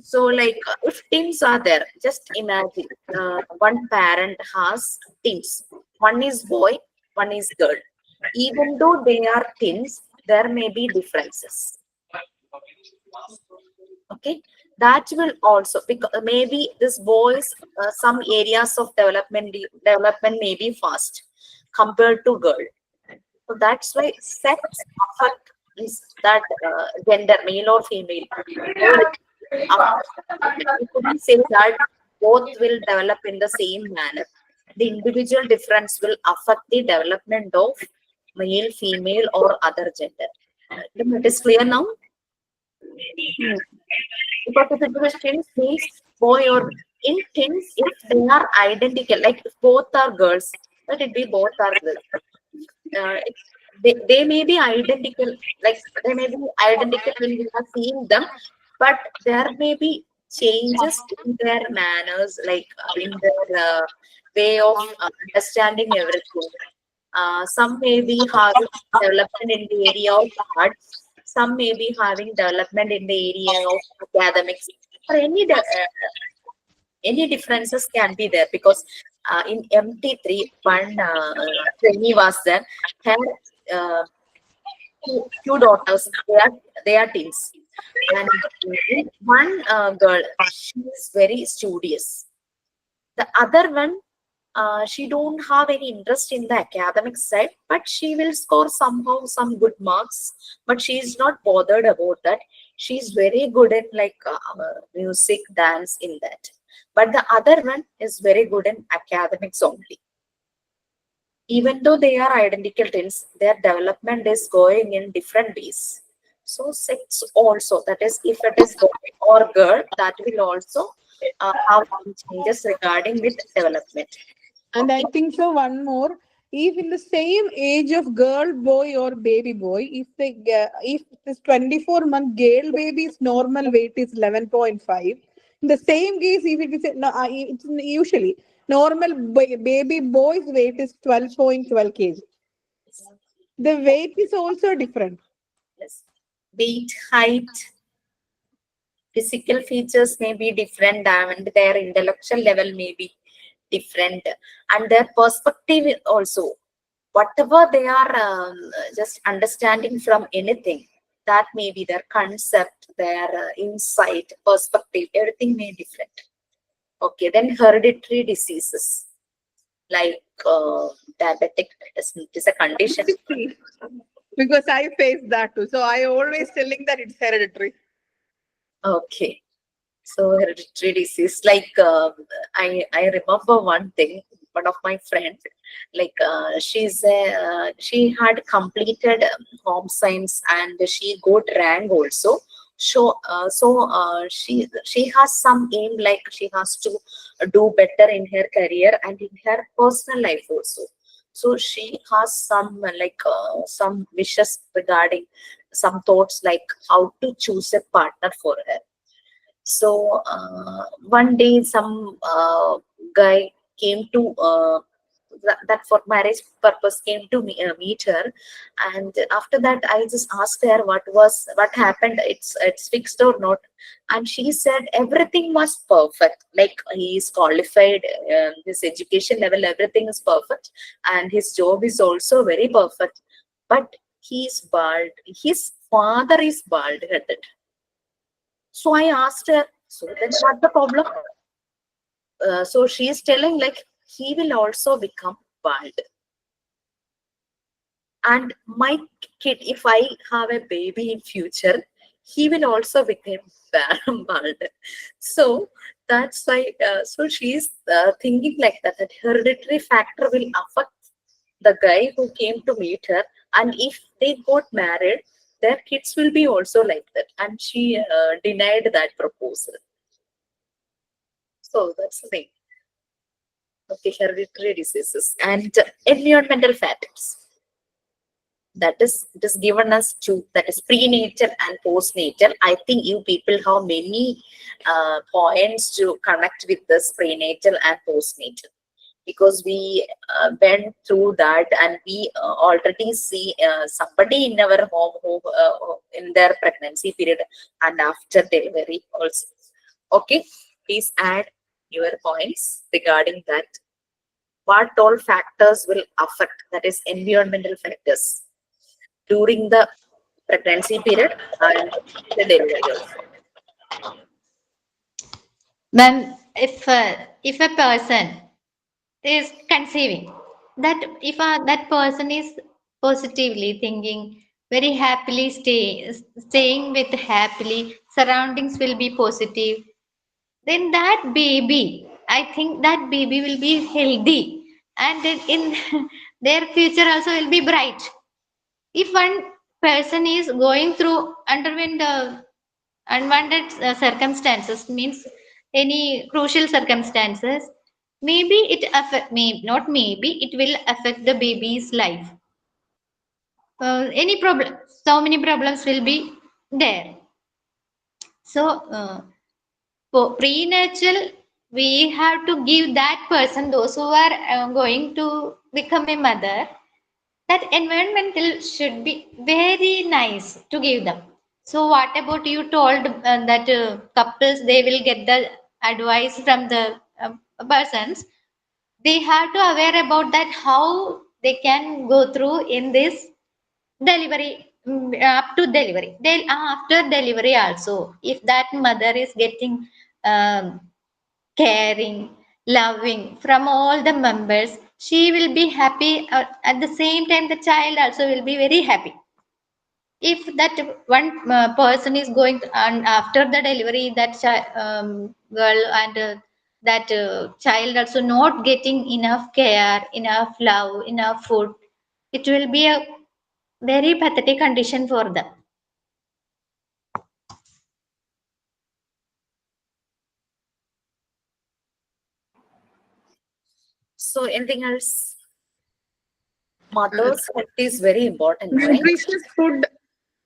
So like if twins are there, just imagine one parent has twins. One is boy, one is girl. Even though they are twins, there may be differences. Okay, that will also, because maybe this boys some areas of development may be fast compared to girl, so that's why sex affect is that gender, male or female, both affect. You couldn't say that both will develop in the same manner. The individual difference will affect the development of male, female, or other gender. It is clear now. Yeah. Because if it was twins means boy or in twins, if they are identical, like if both are girls, let it be both are girls. They may be identical, like they may be identical when we are seeing them, but there may be changes in their manners, like in their way of understanding everything. Some may be having development in the area of arts, some may be having development in the area of academics, or any differences can be there, because in MT3, one trainee was there, her two daughters, they are teens. And one girl, she is very studious. The other one, she don't have any interest in the academic side, but she will score somehow some good marks. But she is not bothered about that. She is very good in like music, dance, in that. But the other one is very good in academics only. Even though they are identical twins, their development is going in different ways. So sex also, that is, if it is boy or girl, that will also have some changes regarding with development. And I Okay. think so. One more. If in the same age of girl, boy, or baby boy, if this 24-month girl baby's normal weight is 11.5, in the same case, if it is no, it's usually normal baby boy's weight is 12.12 kg. The weight is also different. Yes. Weight, height, physical features may be different, and their intellectual level may be different, and their perspective also. Whatever they are just understanding from anything, that may be their concept, their insight, perspective, everything may be different. Okay, then hereditary diseases like diabetic, it is a condition. because I face that too. So I always telling that it's hereditary. Okay. So hereditary disease, like I remember one thing. One of my friends, like she had completed home science and she got rank also. She has some aim, like she has to do better in her career and in her personal life also. So she has some some wishes regarding some thoughts like how to choose a partner for her. So one day, some guy came to that for marriage purpose came to meet her, and after that, I just asked her what happened. It's fixed or not, and she said everything was perfect. Like he is qualified, his education level, everything is perfect, and his job is also very perfect. But he is bald. His father is bald headed. So I asked her, so then what's the problem? So she is telling like he will also become bald. And my kid, if I have a baby in future, he will also become bald. So that's why. So she is thinking like that. That hereditary factor will affect the guy who came to meet her, and if they got married, their kids will be also like that. And she denied that proposal. So that's the thing. Okay, hereditary diseases and environmental factors. That is, it is given us two, that is prenatal and postnatal. I think you people have many points to connect with this prenatal and postnatal, because we went through that, and we already see somebody in our home who in their pregnancy period and after delivery also. Okay, please add your points regarding that. What all factors will affect, that is environmental factors, during the pregnancy period and the delivery also. Ma'am, if a person is conceiving, that if that person is positively thinking, very happily staying with happily, surroundings will be positive, then that baby, I think that baby will be healthy, and then in their future also will be bright. If one person is going through underwent the unwanted circumstances, means any crucial circumstances, maybe it affect, may not maybe it will affect the baby's life. Any problem, so many problems will be there. So for prenatal, we have to give that person, those who are going to become a mother, that environmental should be very nice to give them. So what about you told that couples, they will get the advice from the persons, they have to aware about that how they can go through in this delivery, up to delivery, after delivery also, if that mother is getting um, caring, loving from all the members, she will be happy. At the same time, the child also will be very happy. If that one person is going to, and after the delivery, that girl and that child also not getting enough care, enough love, enough food, it will be a very pathetic condition for them. So anything else? Uh, Mother's health is very important, right? nutritious food,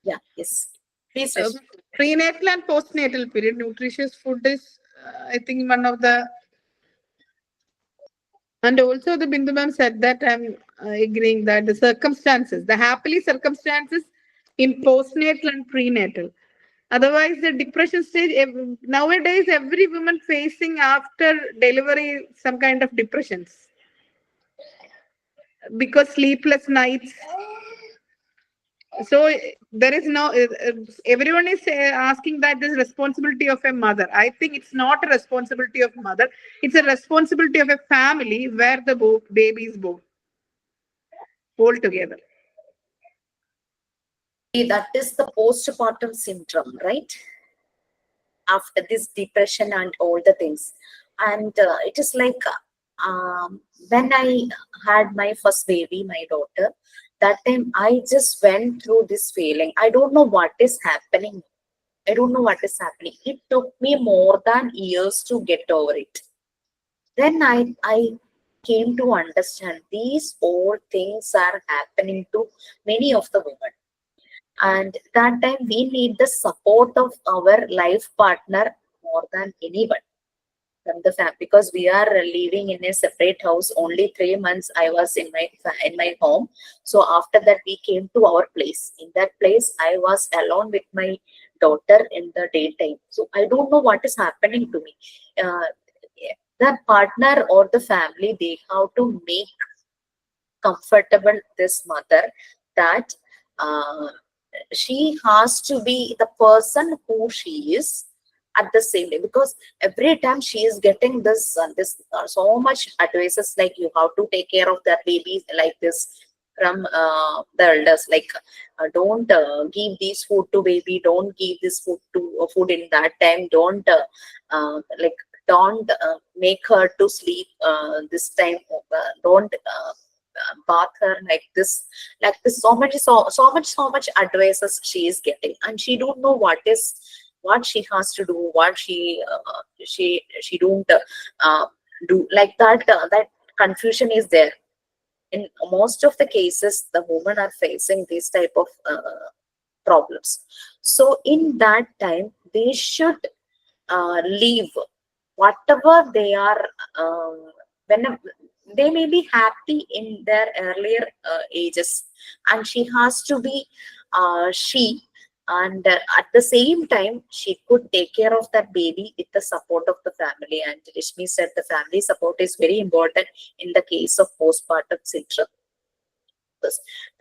Yeah, yes. Please, uh, Rashmi. prenatal and postnatal period. Nutritious food is, I think, one of the. And also, the Bindu ma'am said that I'm agreeing that the circumstances, the happily circumstances in postnatal and prenatal. Otherwise, the depression stage, nowadays, every woman facing after delivery some kind of depressions because sleepless nights. So there is no, everyone is asking that this responsibility of a mother. I think it's not a responsibility of mother. It's a responsibility of a family where the baby is born altogether. That is the postpartum syndrome, right? After this depression and all the things. And it is like, um, when I had my first baby, my daughter, that time I just went through this feeling. I don't know what is happening. I don't know what is happening. It took me more than years to get over it. Then I came to understand these all things are happening to many of the women. And that time we need the support of our life partner more than anyone from the family, because we are living in a separate house. Only 3 months I was in my home. So after that we came to our place. In that place I was alone with my daughter in the daytime. So I don't know what is happening to me. uh, the partner or the family, they have to make comfortable this mother, that uh, she has to be the person who she is at the same day. Because every time she is getting this so much advices, like you have to take care of that baby like this from the elders, like don't give this food to baby, don't give this food to food in that time, don't like don't make her to sleep this time, don't bath her like this. So much advices she is getting, and she don't know what she has to do, what she don't uh, do, like that. That confusion is there. In most of the cases the women are facing these type of problems. So in that time they should leave whatever they are. When they may be happy in their earlier ages, and she has to be she, and at the same time she could take care of that baby with the support of the family. And Rishmi said the family support is very important in the case of postpartum syndrome.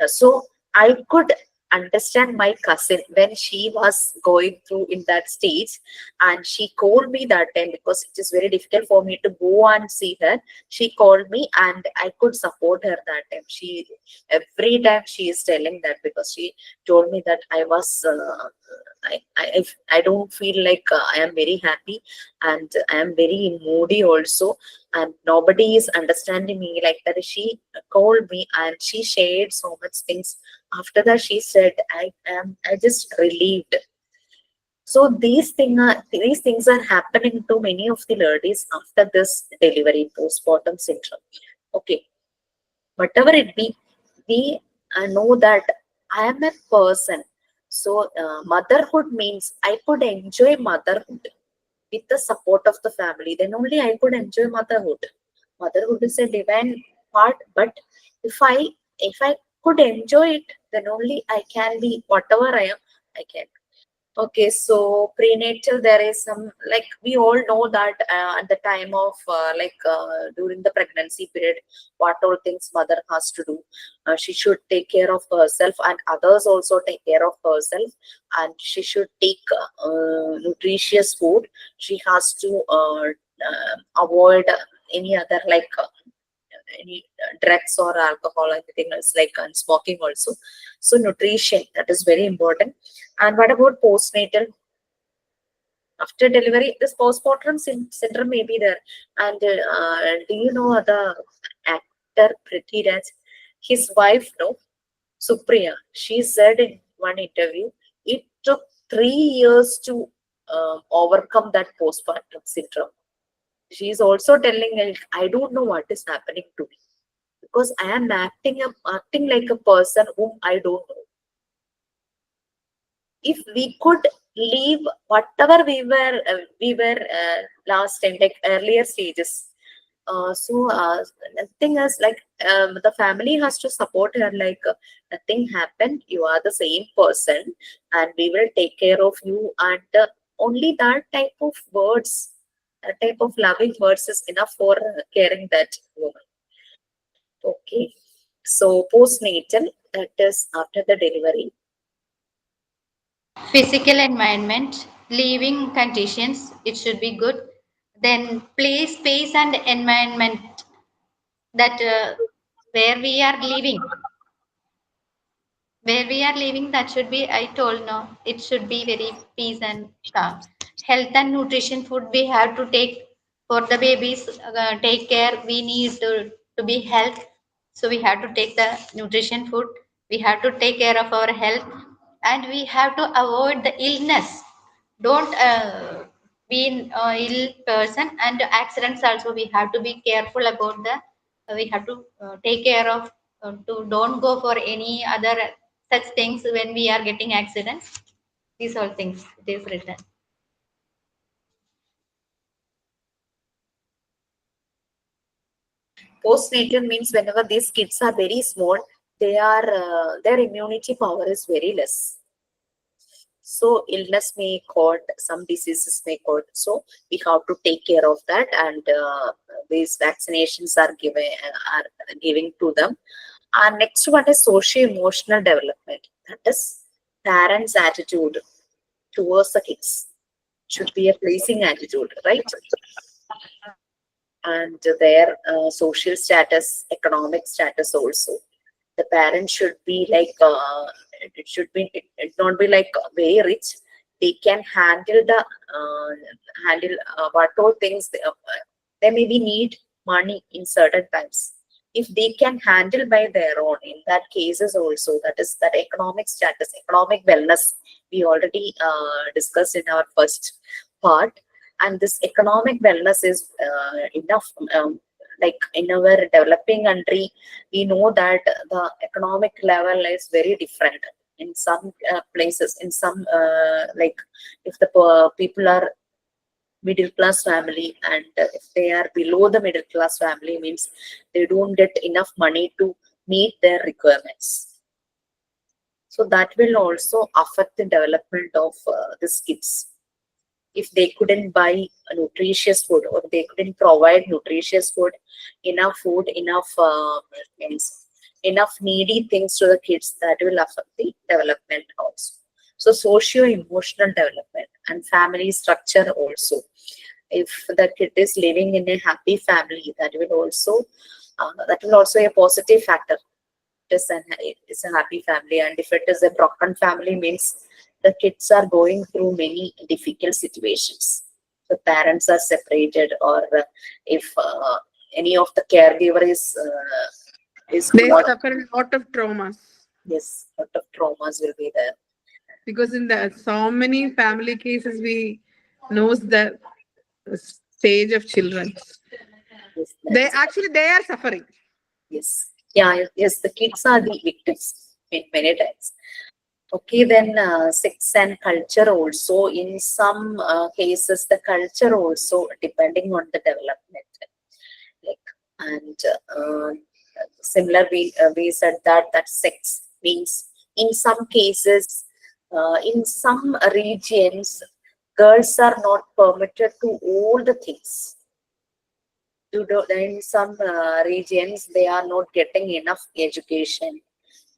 So I could understand my cousin when she was going through in that stage, and she called me that time because it is very difficult for me to go and see her. She called me and I could support her that time. She every time she is telling that, because she told me that I was I don't feel like I am very happy, and I am very moody also, and nobody is understanding me like that. She called me and she shared so much things. After that she said I just relieved. So these things are happening to many of the ladies after this delivery, postpartum syndrome. Okay, whatever it be, we know that I am a person. So motherhood means I could enjoy motherhood with the support of the family. Then only I could enjoy motherhood. Motherhood is a divine part, but if I could enjoy it, then only I can be whatever I am. I can. Okay, so prenatal, there is some, like we all know that at the time of during the pregnancy period, what all things mother has to do. She should take care of herself, and others also take care of herself, and she should take nutritious food. She has to avoid any other any drugs or alcohol, anything else, like and smoking also. So nutrition, that is very important. And what about postnatal? After delivery, this postpartum syndrome may be there. And do you know the actor Prithviraj? His wife, no, Supriya, she said in one interview, it took 3 years to overcome that postpartum syndrome. She is also telling, like, I don't know what is happening to me, because I am acting like a person whom I don't know. If we could leave whatever we were last time, like earlier stages. Nothing else, like the family has to support her, like nothing happened, you are the same person, and we will take care of you. And only that type of words, that type of loving words is enough for caring that woman. Okay, so postnatal, that is after the delivery. Physical environment, living conditions, it should be good. Then place, space, and environment that where we are living. where we are living, that should be, I told, no, it should be very peace and calm. Health and nutrition food we have to take for the babies, take care. We need to be health, so we have to take the nutrition food. We have to take care of our health, and we have to avoid the illness. Don't be an ill person, and accidents also we have to be careful about the, we have to take care of, to don't go for any other such things when we are getting accidents. These all things it is written. Postnatal means whenever these kids are very small, they are their immunity power is very less. So illness may caught, some diseases may caught. So we have to take care of that, and these vaccinations are giving to them. And next one is socio-emotional development. That is parents' attitude towards the kids should be a pleasing attitude, right? And their social status, economic status also. The parents should be like it should be it not be like very rich. They can handle the handle what all things they maybe need money in certain times. If they can handle by their own, in that cases also, that is that economic status, economic wellness we already discussed in our first part. And this economic wellness is enough. Like in our developing country, we know that the economic level is very different in some places. In some like if the people are middle class family, and if they are below the middle class family, means they don't get enough money to meet their requirements. So that will also affect the development of these kids. If they couldn't buy a nutritious food, or they couldn't provide nutritious food, enough means enough needy things to the kids, that will affect the development also. So socio-emotional development and family structure also. If the kid is living in a happy family, that will also a positive factor. It's a happy family. And if it is a broken family, means the kids are going through many difficult situations. The parents are separated, or if any of the caregiver is They not, suffer a lot of traumas yes, lot of traumas will be there. because in the so many family cases we knows the stage of children. Yes, that is, They are suffering. yes, yeah, yes, the kids are the victims many times. Okay, then sex and culture also. In some cases, the culture also depending on the development. Like, and similar, we said that sex means in some cases, in some regions, girls are not permitted to all the things. In some regions, they are not getting enough education.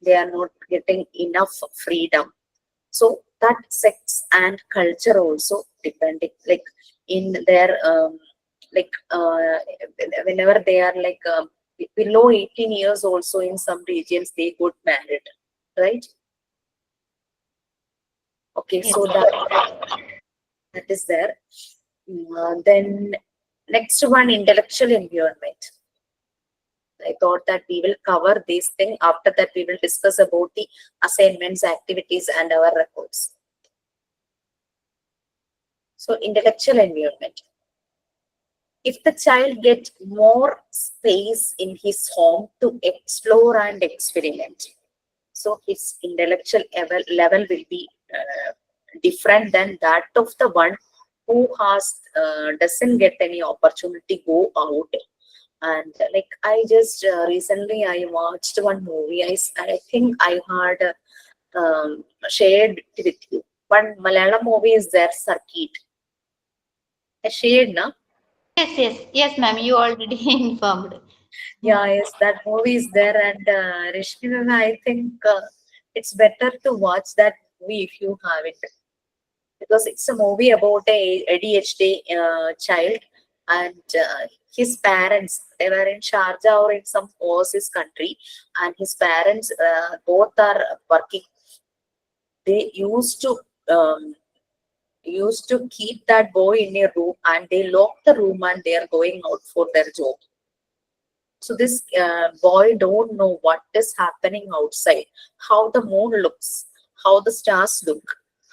They are not getting enough freedom. So that sex and culture also depending, like in their like whenever they are like below 18 years also, in some regions they got married, right? Okay, Yes. so that is there. Then next one, intellectual environment. I thought that we will cover this thing. After that, we will discuss about the assignments, activities, and our records. So, intellectual environment. If the child gets more space in his home to explore and experiment, so his intellectual level will be different than that of the one who has doesn't get any opportunity go out. And like I just recently I watched one movie. I think I had shared it with you. One Malayalam movie is there, Circuit. I shared, na? Yes, ma'am, you already informed. Yeah, yes, that movie is there. And Rishmi, ma'am, I think it's better to watch that movie if you have it, because it's a movie about a ADHD child, and his parents, they were in Sharjah or in some overseas country, and his parents both are working. They um, used to keep that boy in a room, and they lock the room and they are going out for their job. So this boy don't know what is happening outside, how the moon looks, how the stars look,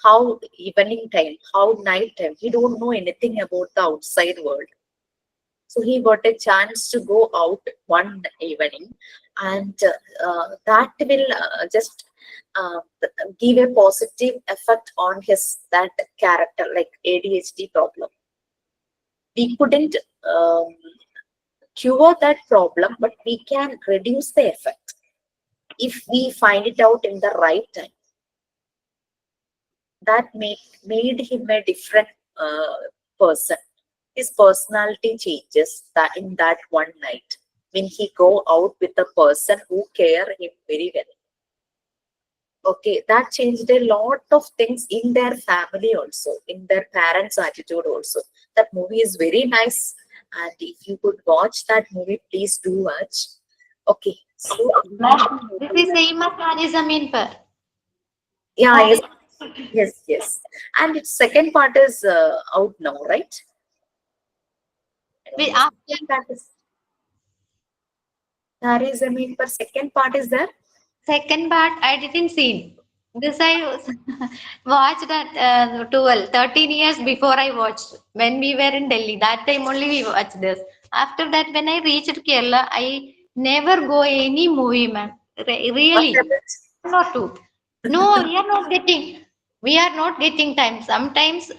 how evening time, how night time. He don't know anything about the outside world. So he got a chance to go out one evening, and that will just uh, give a positive effect on his that character, like ADHD problem. We couldn't um, cure that problem, but we can reduce the effect if we find it out in the right time. That made him a different uh, person. His personality changes that in that one night when he go out with a person who care him very well. Okay, that changed a lot of things in their family also, in their parents' attitude also. That movie is very nice, and if you could watch that movie, please do watch. Okay, so But this is same as Raja Zameen Par. yeah, That yes, is, yes, and its second part is out now, right? I don't we, know. after That is Tare Zameen Par second part is there. second part, I didn't see. This I watched at 12, 13 years before I watched. When we were in Delhi, that time only we watched this. After that, when I reached Kerala, I never go any movie, man. What Really, happened? one or two. No, we are not getting. We are not getting time. Sometimes,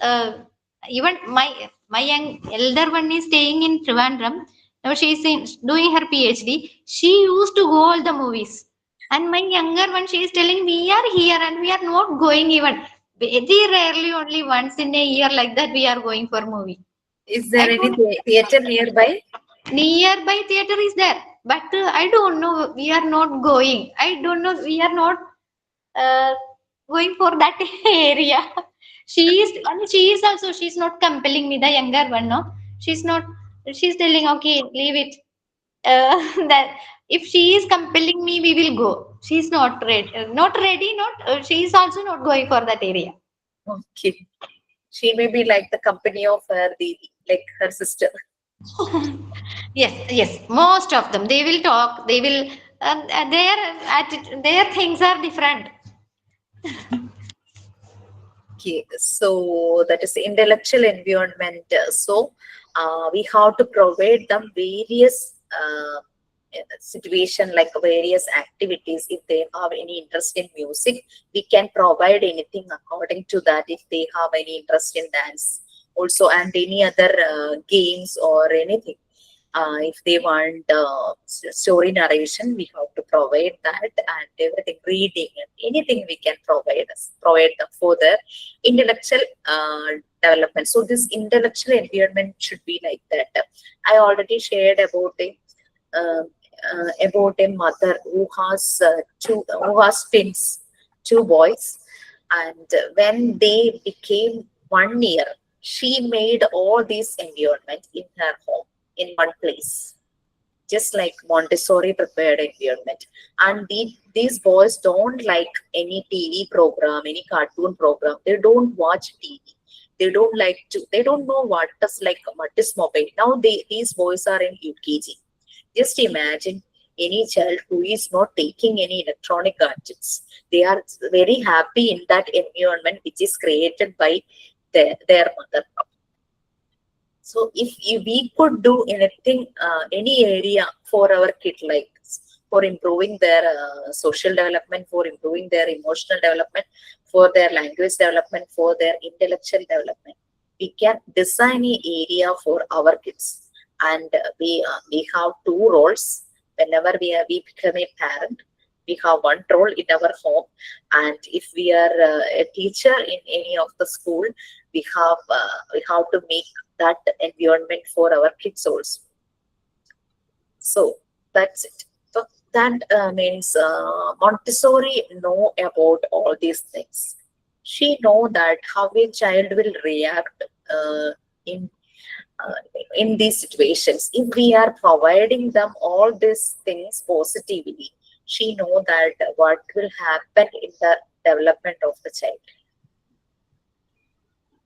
even my young elder one is staying in Trivandrum. Now she is doing her PhD. She used to go all the movies. And my younger one, she is telling, we are here and we are not going even. Very rarely, only once in a year, like that, we are going for movie. Is I there any don't theater nearby? nearby theater is there, but I don't know. We are not going. I don't know. We are not uh, going for that area. She is also. She's not compelling me. The younger one, no, she's not. She's telling, okay, leave it. That if she is compelling me, we will go. She's not ready. Not ready. Not. She is also not going for that area. Okay. She may be like the company of her Devi, like her sister. Yes, yes. Most of them, they will talk. They will. Their things are different. Okay, so that is intellectual environment. So we have to provide them various situation, like various activities. If they have any interest in music, we can provide anything according to that. If they have any interest in dance also, and any other games or anything, if they want story narration, we have to provide that, and everything, reading and anything we can provide them for their intellectual development. So this intellectual environment should be like that. I already shared uh, about a mother who has twins, two boys, and when they became 1 year, she made all these environment in her home in one place, just like Montessori prepared environment. And these boys don't like any TV program, any cartoon program. They don't watch TV. They don't like to. They don't know what is mobile. Now these boys are in UKG. Just imagine any child who is not taking any electronic gadgets. They are very happy in that environment which is created by their mother. So if we could do anything, any area for our kid, like for improving their social development, for improving their emotional development, for their language development, for their intellectual development, we can design an area for our kids. And we have two roles. Whenever we become a parent, we have one role in our home, and if we are a teacher in any of the school, we have to make that environment for our kids also. So that's it. So that means Montessori know about all these things. She know that how a child will react in in these situations. If we are providing them all these things positively, she know that what will happen in the development of the child.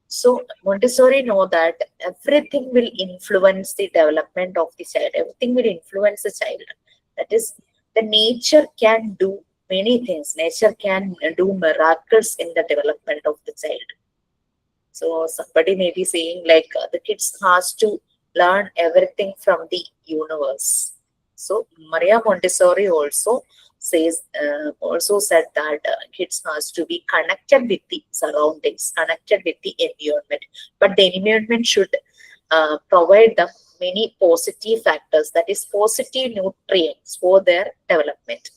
So Montessori know that everything will influence the development of the child. Everything will influence the child. That is, the nature can do many things. Nature can do miracles in the development of the child. So somebody may be saying like the kids has to learn everything from the universe. So Maria Montessori also said that kids has to be connected with the surroundings, connected with the environment, but the environment should provide them many positive factors, that is positive nutrients for their development.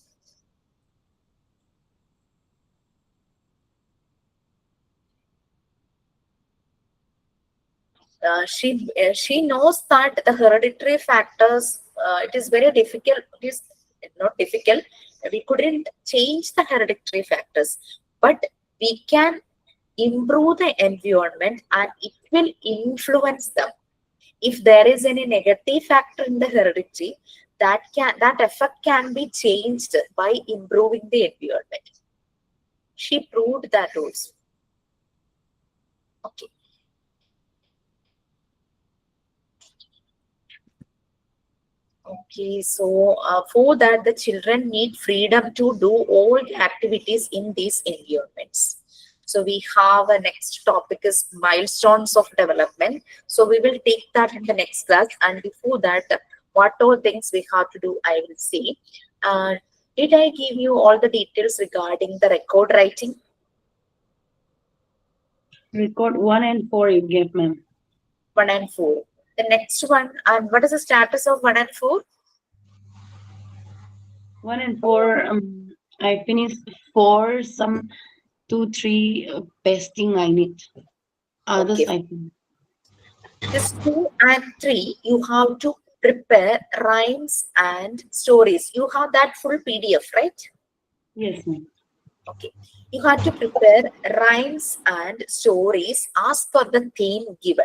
She knows that the hereditary factors, it is very difficult. It is not difficult. We couldn't change the hereditary factors, but we can improve the environment and it will influence them. If there is any negative factor in the hereditary, that effect can be changed by improving the environment. She proved that also. Okay. Okay, so for that, the children need freedom to do all the activities in these environments. So we have a next topic is milestones of development. So we will take that in the next class. And before that, what all things we have to do, I will see. Uh, did I give you all the details regarding the record writing? Record 1 and 4 you gave, ma'am. 1 and 4. The next one, and what is the status of 1 and 4? 1 and 4, I finished 4, some 2, 3 pasting I need. Others Okay. I finished. This 2 and 3, you have to prepare rhymes and stories. You have that full PDF, right? Yes, ma'am. Okay. You have to prepare rhymes and stories as per the theme given.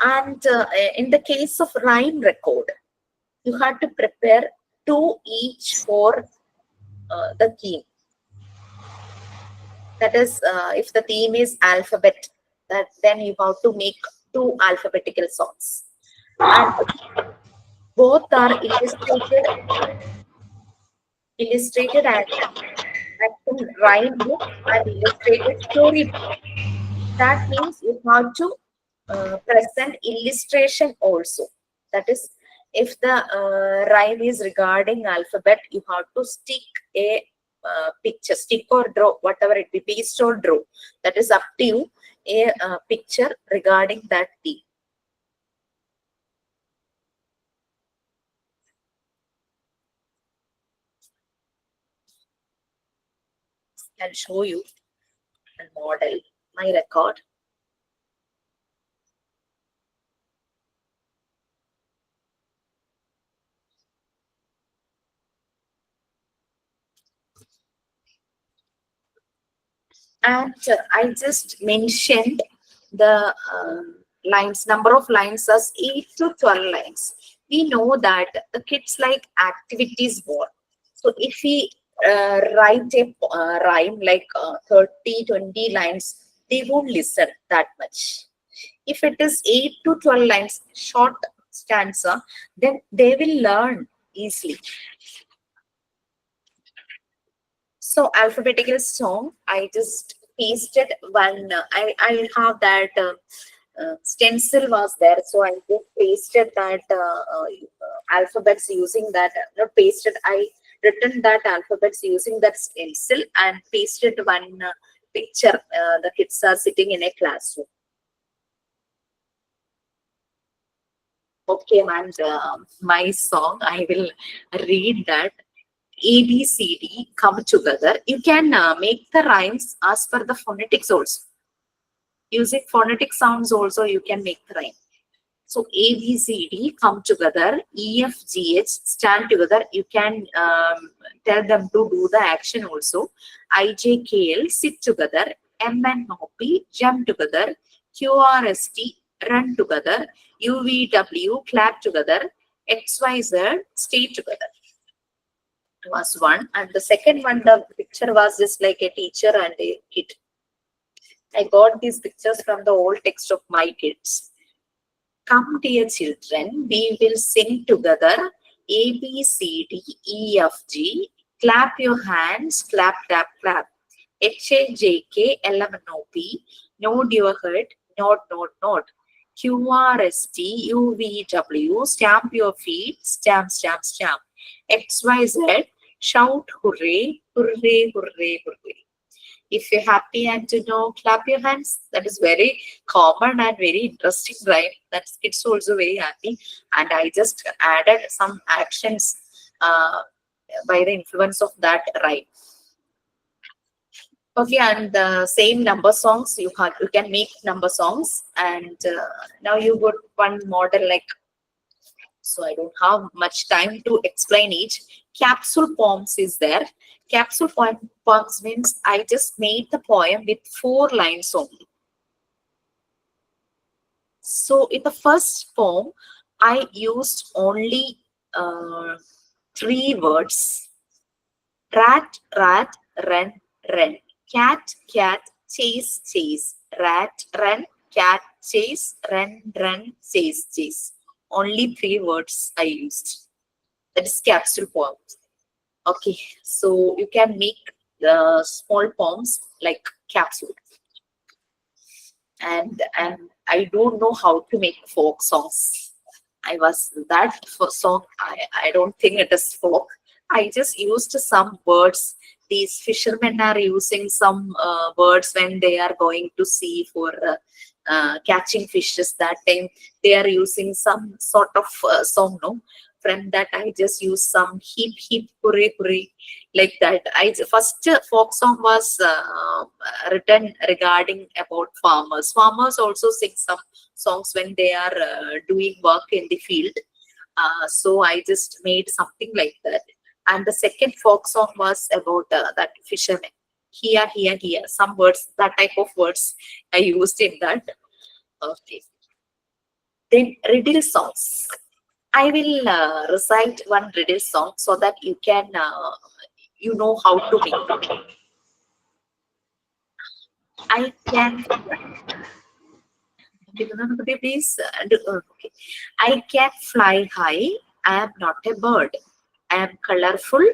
And in the case of rhyme record, you have to prepare 2 each for the theme. That is, if the theme is alphabet, then you have to make 2 alphabetical songs. And both are illustrated as in rhyme book and illustrated story book. That means you have to present illustration also. That is, if the rhyme is regarding alphabet, you have to stick a picture, stick or draw, whatever it be, paste or draw. That is up to you, a picture regarding that theme. I'll show you a model, my record. And I just mentioned the lines, number of lines as 8 to 12 lines. We know that the kids like activities more. So if we write a rhyme like 30, 20 lines, they won't listen that much. If it is 8 to 12 lines, short stanza, then they will learn easily. So alphabetical song, I just pasted one. I have that stencil was there, so I just pasted that alphabets using that. Not pasted. I written that alphabets using that stencil and pasted one picture. The kids are sitting in a classroom. Okay, and my song, I will read that. A, B, C, D come together. You can make the rhymes as per the phonetics also. Using phonetic sounds also, you can make the rhyme. So A, B, C, D come together. E, F, G, H stand together. You can tell them to do the action also. I, J, K, L sit together. M and O, P jump together. QRST, run together. UVW, clap together. XYZ, stay together. Was one. And the second one, the picture was just like a teacher and a kid. I got these pictures from the old text of my kids. Come, dear children, we will sing together. A, B, C, D, E, F, G. Clap your hands, clap, clap, clap. H, A, J, K, L, M, N, O, P. Nod your head, nod, nod, nod. Q, R, S, T, U, V, W. Stamp your feet, stamp, stamp, stamp. X, Y, Z. Shout hooray, hooray, hooray, hooray. If you're happy and to know, clap your hands. That is very common and very interesting, right? That's it's also very happy. And I just added some actions by the influence of that rhyme. Okay, and the same number songs you can make number songs, and now you got one model like. So I don't have much time to explain each. Capsule poems is there. Poems means I just made the poem with 4 lines only. So in the first poem, I used only 3 words. Rat, rat, run, run. Cat, cat, chase, chase. Rat, run, cat, chase, run, run, chase, chase. Only 3 words I used. That is capsule poems. Okay, so you can make the small poems like capsule. And I don't know how to make folk songs. I was that for song. I don't think it is folk. I just used some words. These fishermen are using some words when they are going to sea for catching fishes. That time they are using some sort of song. No, from that I just use some heap heap hooray hooray like that. First folk song was written regarding about farmers. Farmers also sing some songs when they are doing work in the field. So I just made something like that. And the second folk song was about that fisherman. Here, here, here. Some words, that type of words I used in that. Okay. Then riddle songs. I will recite one riddle song so that you can, you know how to make it. I can, please, okay. I can fly high. I am not a bird. I am colorful.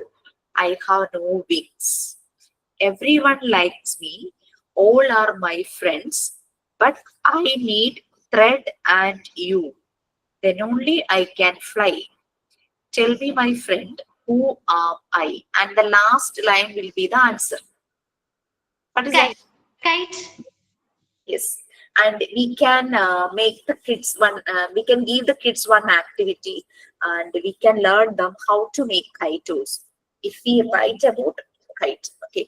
I have no wings. Everyone likes me. All are my friends. But I need thread and you. Then only I can fly. Tell me, my friend, who am I? And the last line will be the answer. What is that? Kite. Kite. Yes. And we can make the kids one, we can give the kids one activity and we can learn them how to make kites. If we write about kite, okay.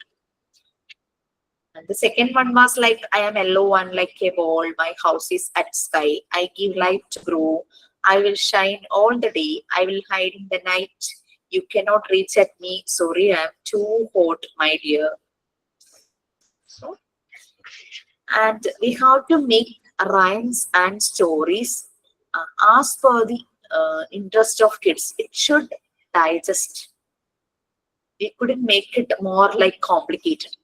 And the second one was like, I am yellow one like a ball. My house is at sky. I give light to grow. I will shine all the day. I will hide in the night. You cannot reach at me. Sorry, I am too hot, my dear. So, and we have to make rhymes and stories as per the interest of kids. It should digest. We couldn't make it more like complicated.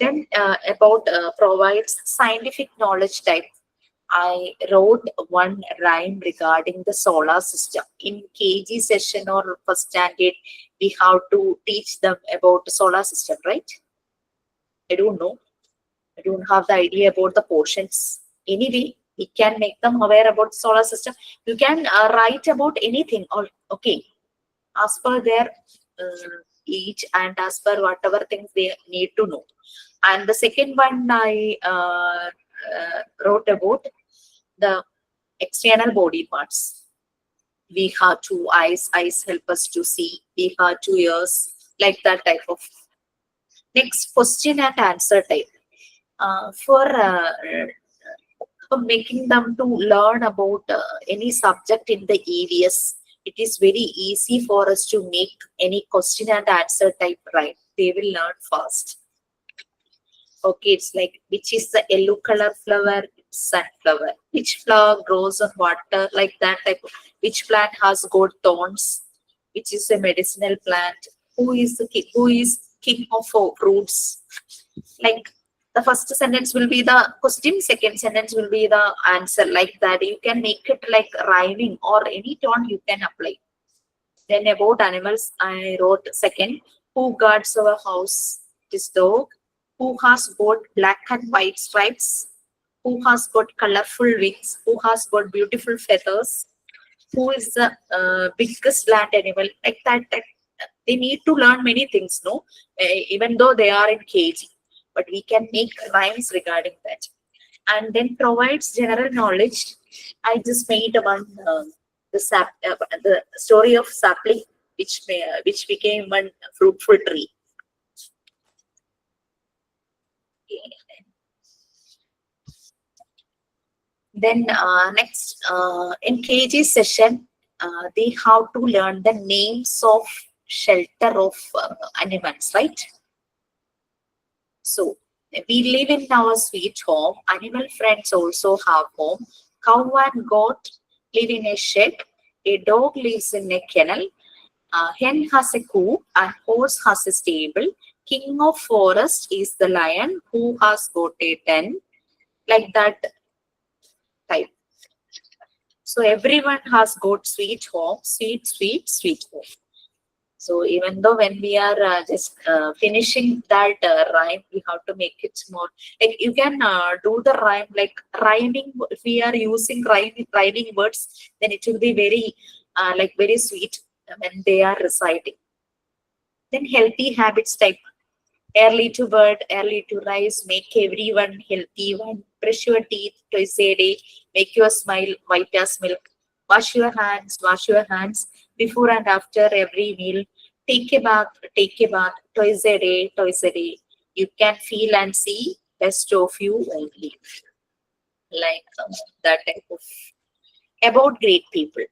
Then about provides scientific knowledge type. I wrote one rhyme regarding the solar system. In KG session or first standard, we have to teach them about the solar system, right? I don't know. I don't have the idea about the portions. Anyway, we can make them aware about solar system. You can write about anything. Or okay, as per their age and as per whatever things they need to know. And the second one I wrote about the external body parts. We have 2 eyes. Eyes help us to see. We have 2 ears. Like that type of. Next, question and answer type. For making them to learn about any subject in the EVS, it is very easy for us to make any question and answer type right. They will learn fast. Okay, it's like which is the yellow color flower? It's sunflower. Which flower grows on water? Like that type of, which plant has got thorns? Which is a medicinal plant? Who is king of all fruits? Like the first sentence will be the question, second sentence will be the answer. Like that, you can make it like rhyming or any tone you can apply. Then about animals, I wrote second, who guards our house? This dog. Who has got black and white stripes? Who has got colorful wings? Who has got beautiful feathers? Who is the biggest land animal? Like that, they need to learn many things, no? Even though they are in KG, but we can make rhymes regarding that. And then provides general knowledge. I just made one the story of sapling, which became one fruitful tree. Then next in KG session, they have to learn the names of shelter of animals, right? So we live in our sweet home. Animal friends also have home. Cow and goat live in a shed. A dog lives in a kennel. A hen has a coop and horse has a stable. King of forest is the lion who has got a den. Like that type. So everyone has got sweet home, sweet, sweet, sweet home. So even though when we are just finishing that rhyme, we have to make it more like you can do the rhyme like rhyming. If we are using rhyming words, then it will be very like very sweet when they are reciting. Then healthy habits type early to bed, early to rise, make everyone healthy one. Brush your teeth twice a day, make your smile white as milk. Wash your hands before and after every meal. Take a bath twice a day. You can feel and see best of you only. Like that type of about great people.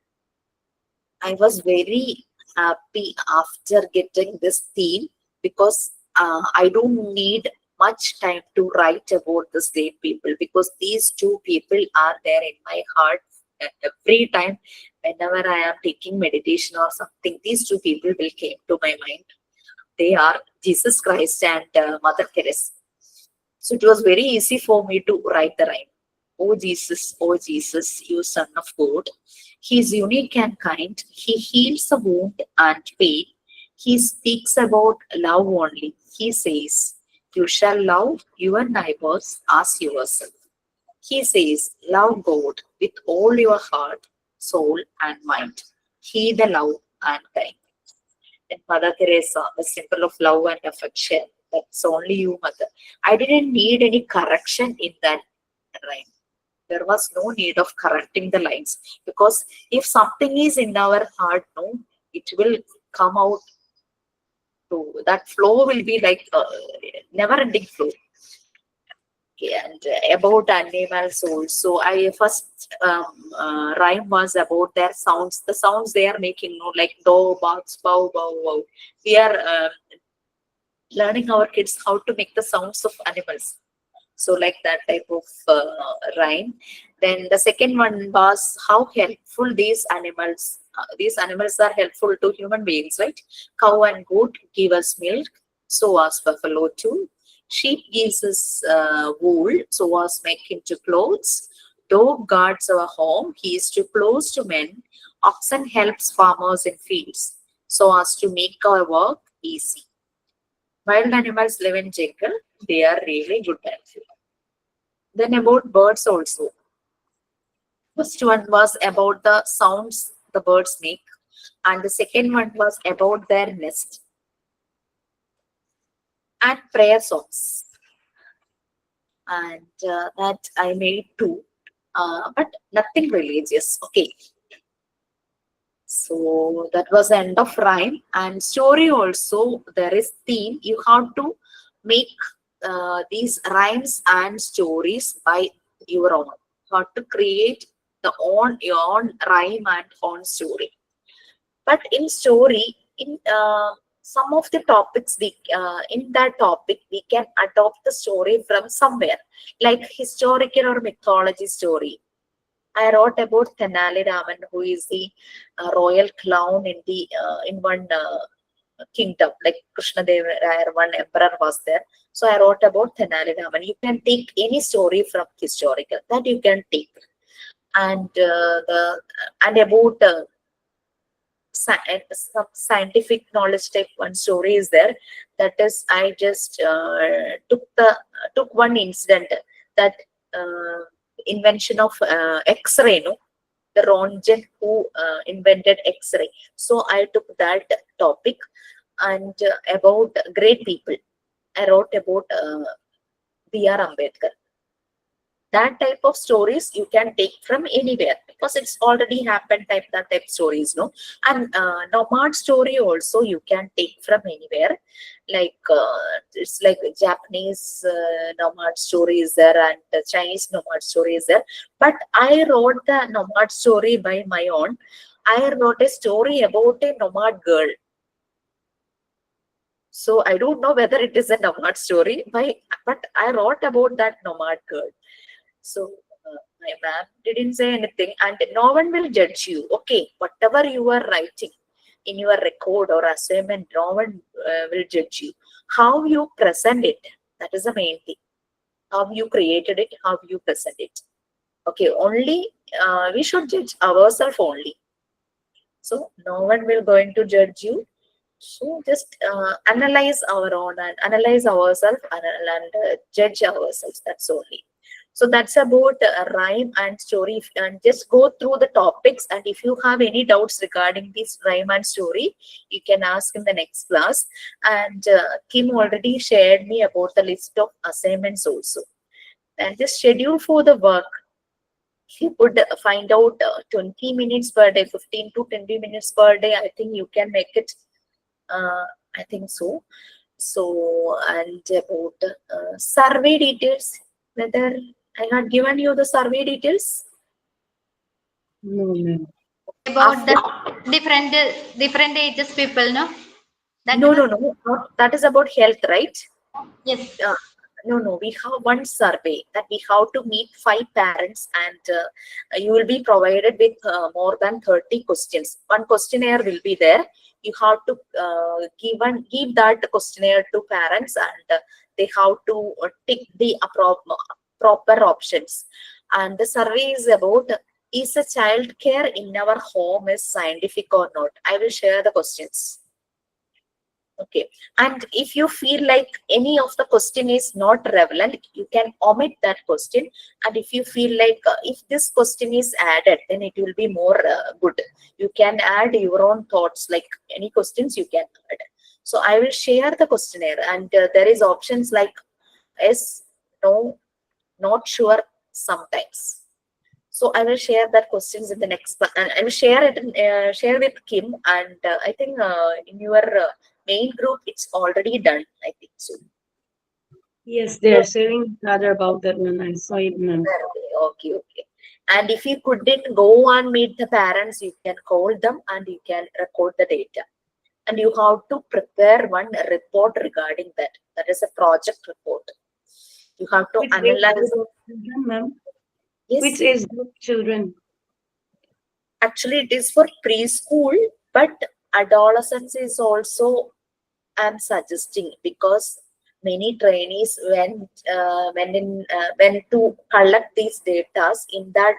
I was very happy after getting this theme because I don't need much time to write about the slave people because these two people are there in my heart every time whenever I am taking meditation or something. These two people will came to my mind. They are Jesus Christ and Mother Teresa. So it was very easy for me to write the rhyme. Oh Jesus, you Son of God. He is unique and kind. He heals the wound and pain. He speaks about love only. He says, you shall love your neighbors as yourself. He says, love God with all your heart, soul, and mind. He the love and kind. And Mother Teresa, the symbol of love and affection. That's only you, Mother. I didn't need any correction in that rhyme. There was no need of correcting the lines because if something is in our heart, no, it will come out to that flow will be like never ending flow. Okay, and about animals also, I first rhyme was about their sounds, the sounds they are making, no, like do, barks, bow, bow, wow. We are learning our kids how to make the sounds of animals. So like that type of rhyme. Then the second one was how helpful these animals are helpful to human beings, right? Cow and goat give us milk, so was buffalo too. Sheep gives us wool, so was make into clothes. Dog guards our home, he is too close to men. Oxen helps farmers in fields, so as to make our work easy. Wild animals live in jungle, they are really good at it. Then about birds also. First one was about the sounds the birds make, and the second one was about their nest and prayer songs. And that I made too, but nothing religious. Okay, so that was the end of rhyme and story. Also, there is theme. You have to make these rhymes and stories by your own. You have to create your own rhyme and own story. But in story, in some of the topics we in that topic we can adopt the story from somewhere, like historical or mythology story. I wrote about Tenali Raman, who is the royal clown in the in one kingdom, like Krishna Deva Raya, one emperor was there. So I wrote about Tenali Raman. You can take any story from historical that you can take, and the and about some scientific knowledge type one story is there. That is, I just took one incident, that uh, invention of X-ray, no, the Rongen who invented X-ray. So I took that topic, and about great people I wrote about B.R. Ambedkar. That type of stories you can take from anywhere, because it's already happened, type that type stories, no. And nomad story also you can take from anywhere, like it's like Japanese nomad story is there, and Chinese nomad story is there. But I wrote the nomad story by my own. I wrote a story about a nomad girl. So I don't know whether it is a nomad story, but I wrote about that nomad girl. So my ma'am didn't say anything, and no one will judge you. Okay, whatever you are writing in your record or assignment, no one will judge you. How you present it, that is the main thing. How you created it, how you present it. Okay, only we should judge ourselves only. So no one will going to judge you. So just analyze our own and analyze ourselves, and judge ourselves. That's only. So that's about rhyme and story. And just go through the topics. And if you have any doubts regarding this rhyme and story, you can ask in the next class. And Kim already shared me about the list of assignments also. And just schedule for the work. You could find out 20 minutes per day, 15 to 20 minutes per day. I think you can make it. uh, I think so. So, and about survey details, whether I had given you the survey details No, ma'am. About after. the different different ages people, no? That No, one? no, no, not, that is about health, right? Yes. uh, no, no, we have one survey that we have to meet 5 parents, and you will be provided with more than 30 questions. One questionnaire will be there. You have to give that questionnaire to parents, and they have to tick the proper options. And the survey is about, is a child care in our home is scientific or not? I will share the questions. Okay. And if you feel like any of the question is not relevant, you can omit that question. And if you feel like if this question is added, then it will be more good. You can add your own thoughts, like any questions you can add. So I will share the questionnaire, and there is options like yes, no, not sure, sometimes. So I will share that questions in the next, and I will share it, share with Kim, and I think in your main group it's already done. I think so. Yes, they are sharing each other about that one. I saw it, ma'am. Okay, okay, okay. And if you couldn't go and meet the parents, you can call them and you can record the data. And you have to prepare one report regarding that. That is a project report. You have to Which age analyze. group of children, ma'am? Which Yes, age group children? actually it is for preschool, but adolescence is also I'm suggesting, because many trainees when to collect these data in that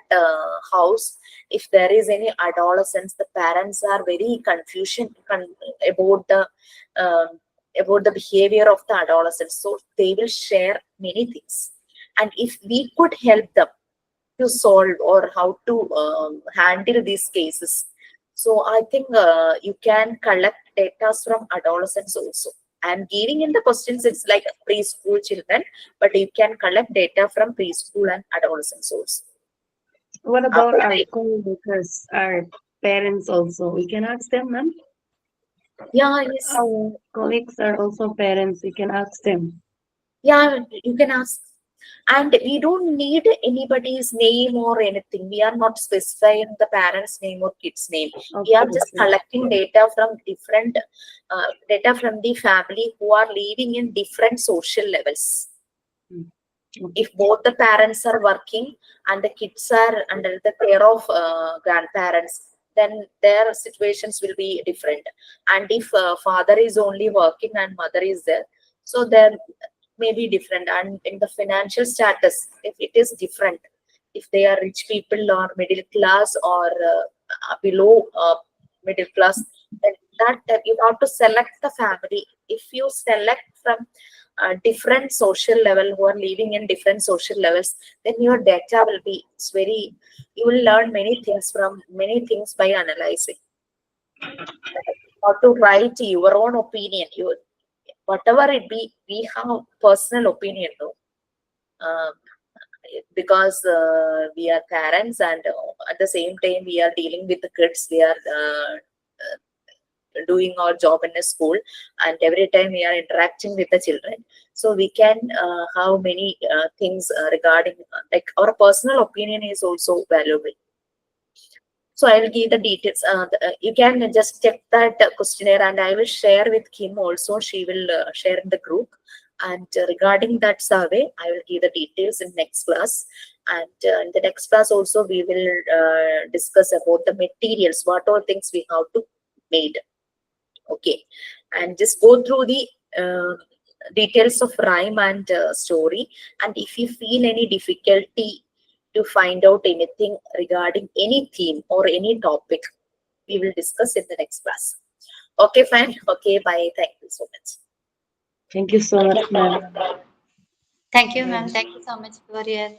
house. If there is any adolescence, the parents are very about the um, about the behavior of the adolescents. So they will share many things, and if we could help them to solve or how to handle these cases. So I think you can collect data from adolescents also. I'm giving in the questions, it's like preschool children, but you can collect data from preschool and adolescents also. What about After our they, co-workers, our parents also? We can ask them, ma'am. yeah, yes, Our colleagues are also parents. We can ask them. yeah, you can ask. And we don't need anybody's name or anything. We are not specifying the parents' name or kids' name. We are just Okay. collecting data from different data from the family who are living in different social levels. Mm. If both the parents are working and the kids are under the care of grandparents, then their situations will be different. And if father is only working and mother is there, so there may be different. And in the financial status, if it is different, if they are rich people or middle class or below middle class, then that you have to select the family. If you select from different social level who are living in different social levels, then your data will be, it's very, you will learn many things from many things by analyzing. Or to write your own opinion, you, whatever it be, we have personal opinion, no? um, because we are parents, and at the same time we are dealing with the kids. We are doing our job in a school, and every time we are interacting with the children, so we can have many things regarding like our personal opinion is also valuable. So I will give the details. You can just check that questionnaire, and I will share with Kim also. She will share in the group. And regarding that survey, I will give the details in next class. And in the next class also, we will discuss about the materials, what all things we have to made. Okay, and just go through the details of rhyme and story. And if you feel any difficulty to find out anything regarding any theme or any topic, we will discuss in the next class. Okay, fine. Okay, bye. Thank you so much. Thank you so much, ma'am. Thank you, ma'am. Yes. Thank you so much for your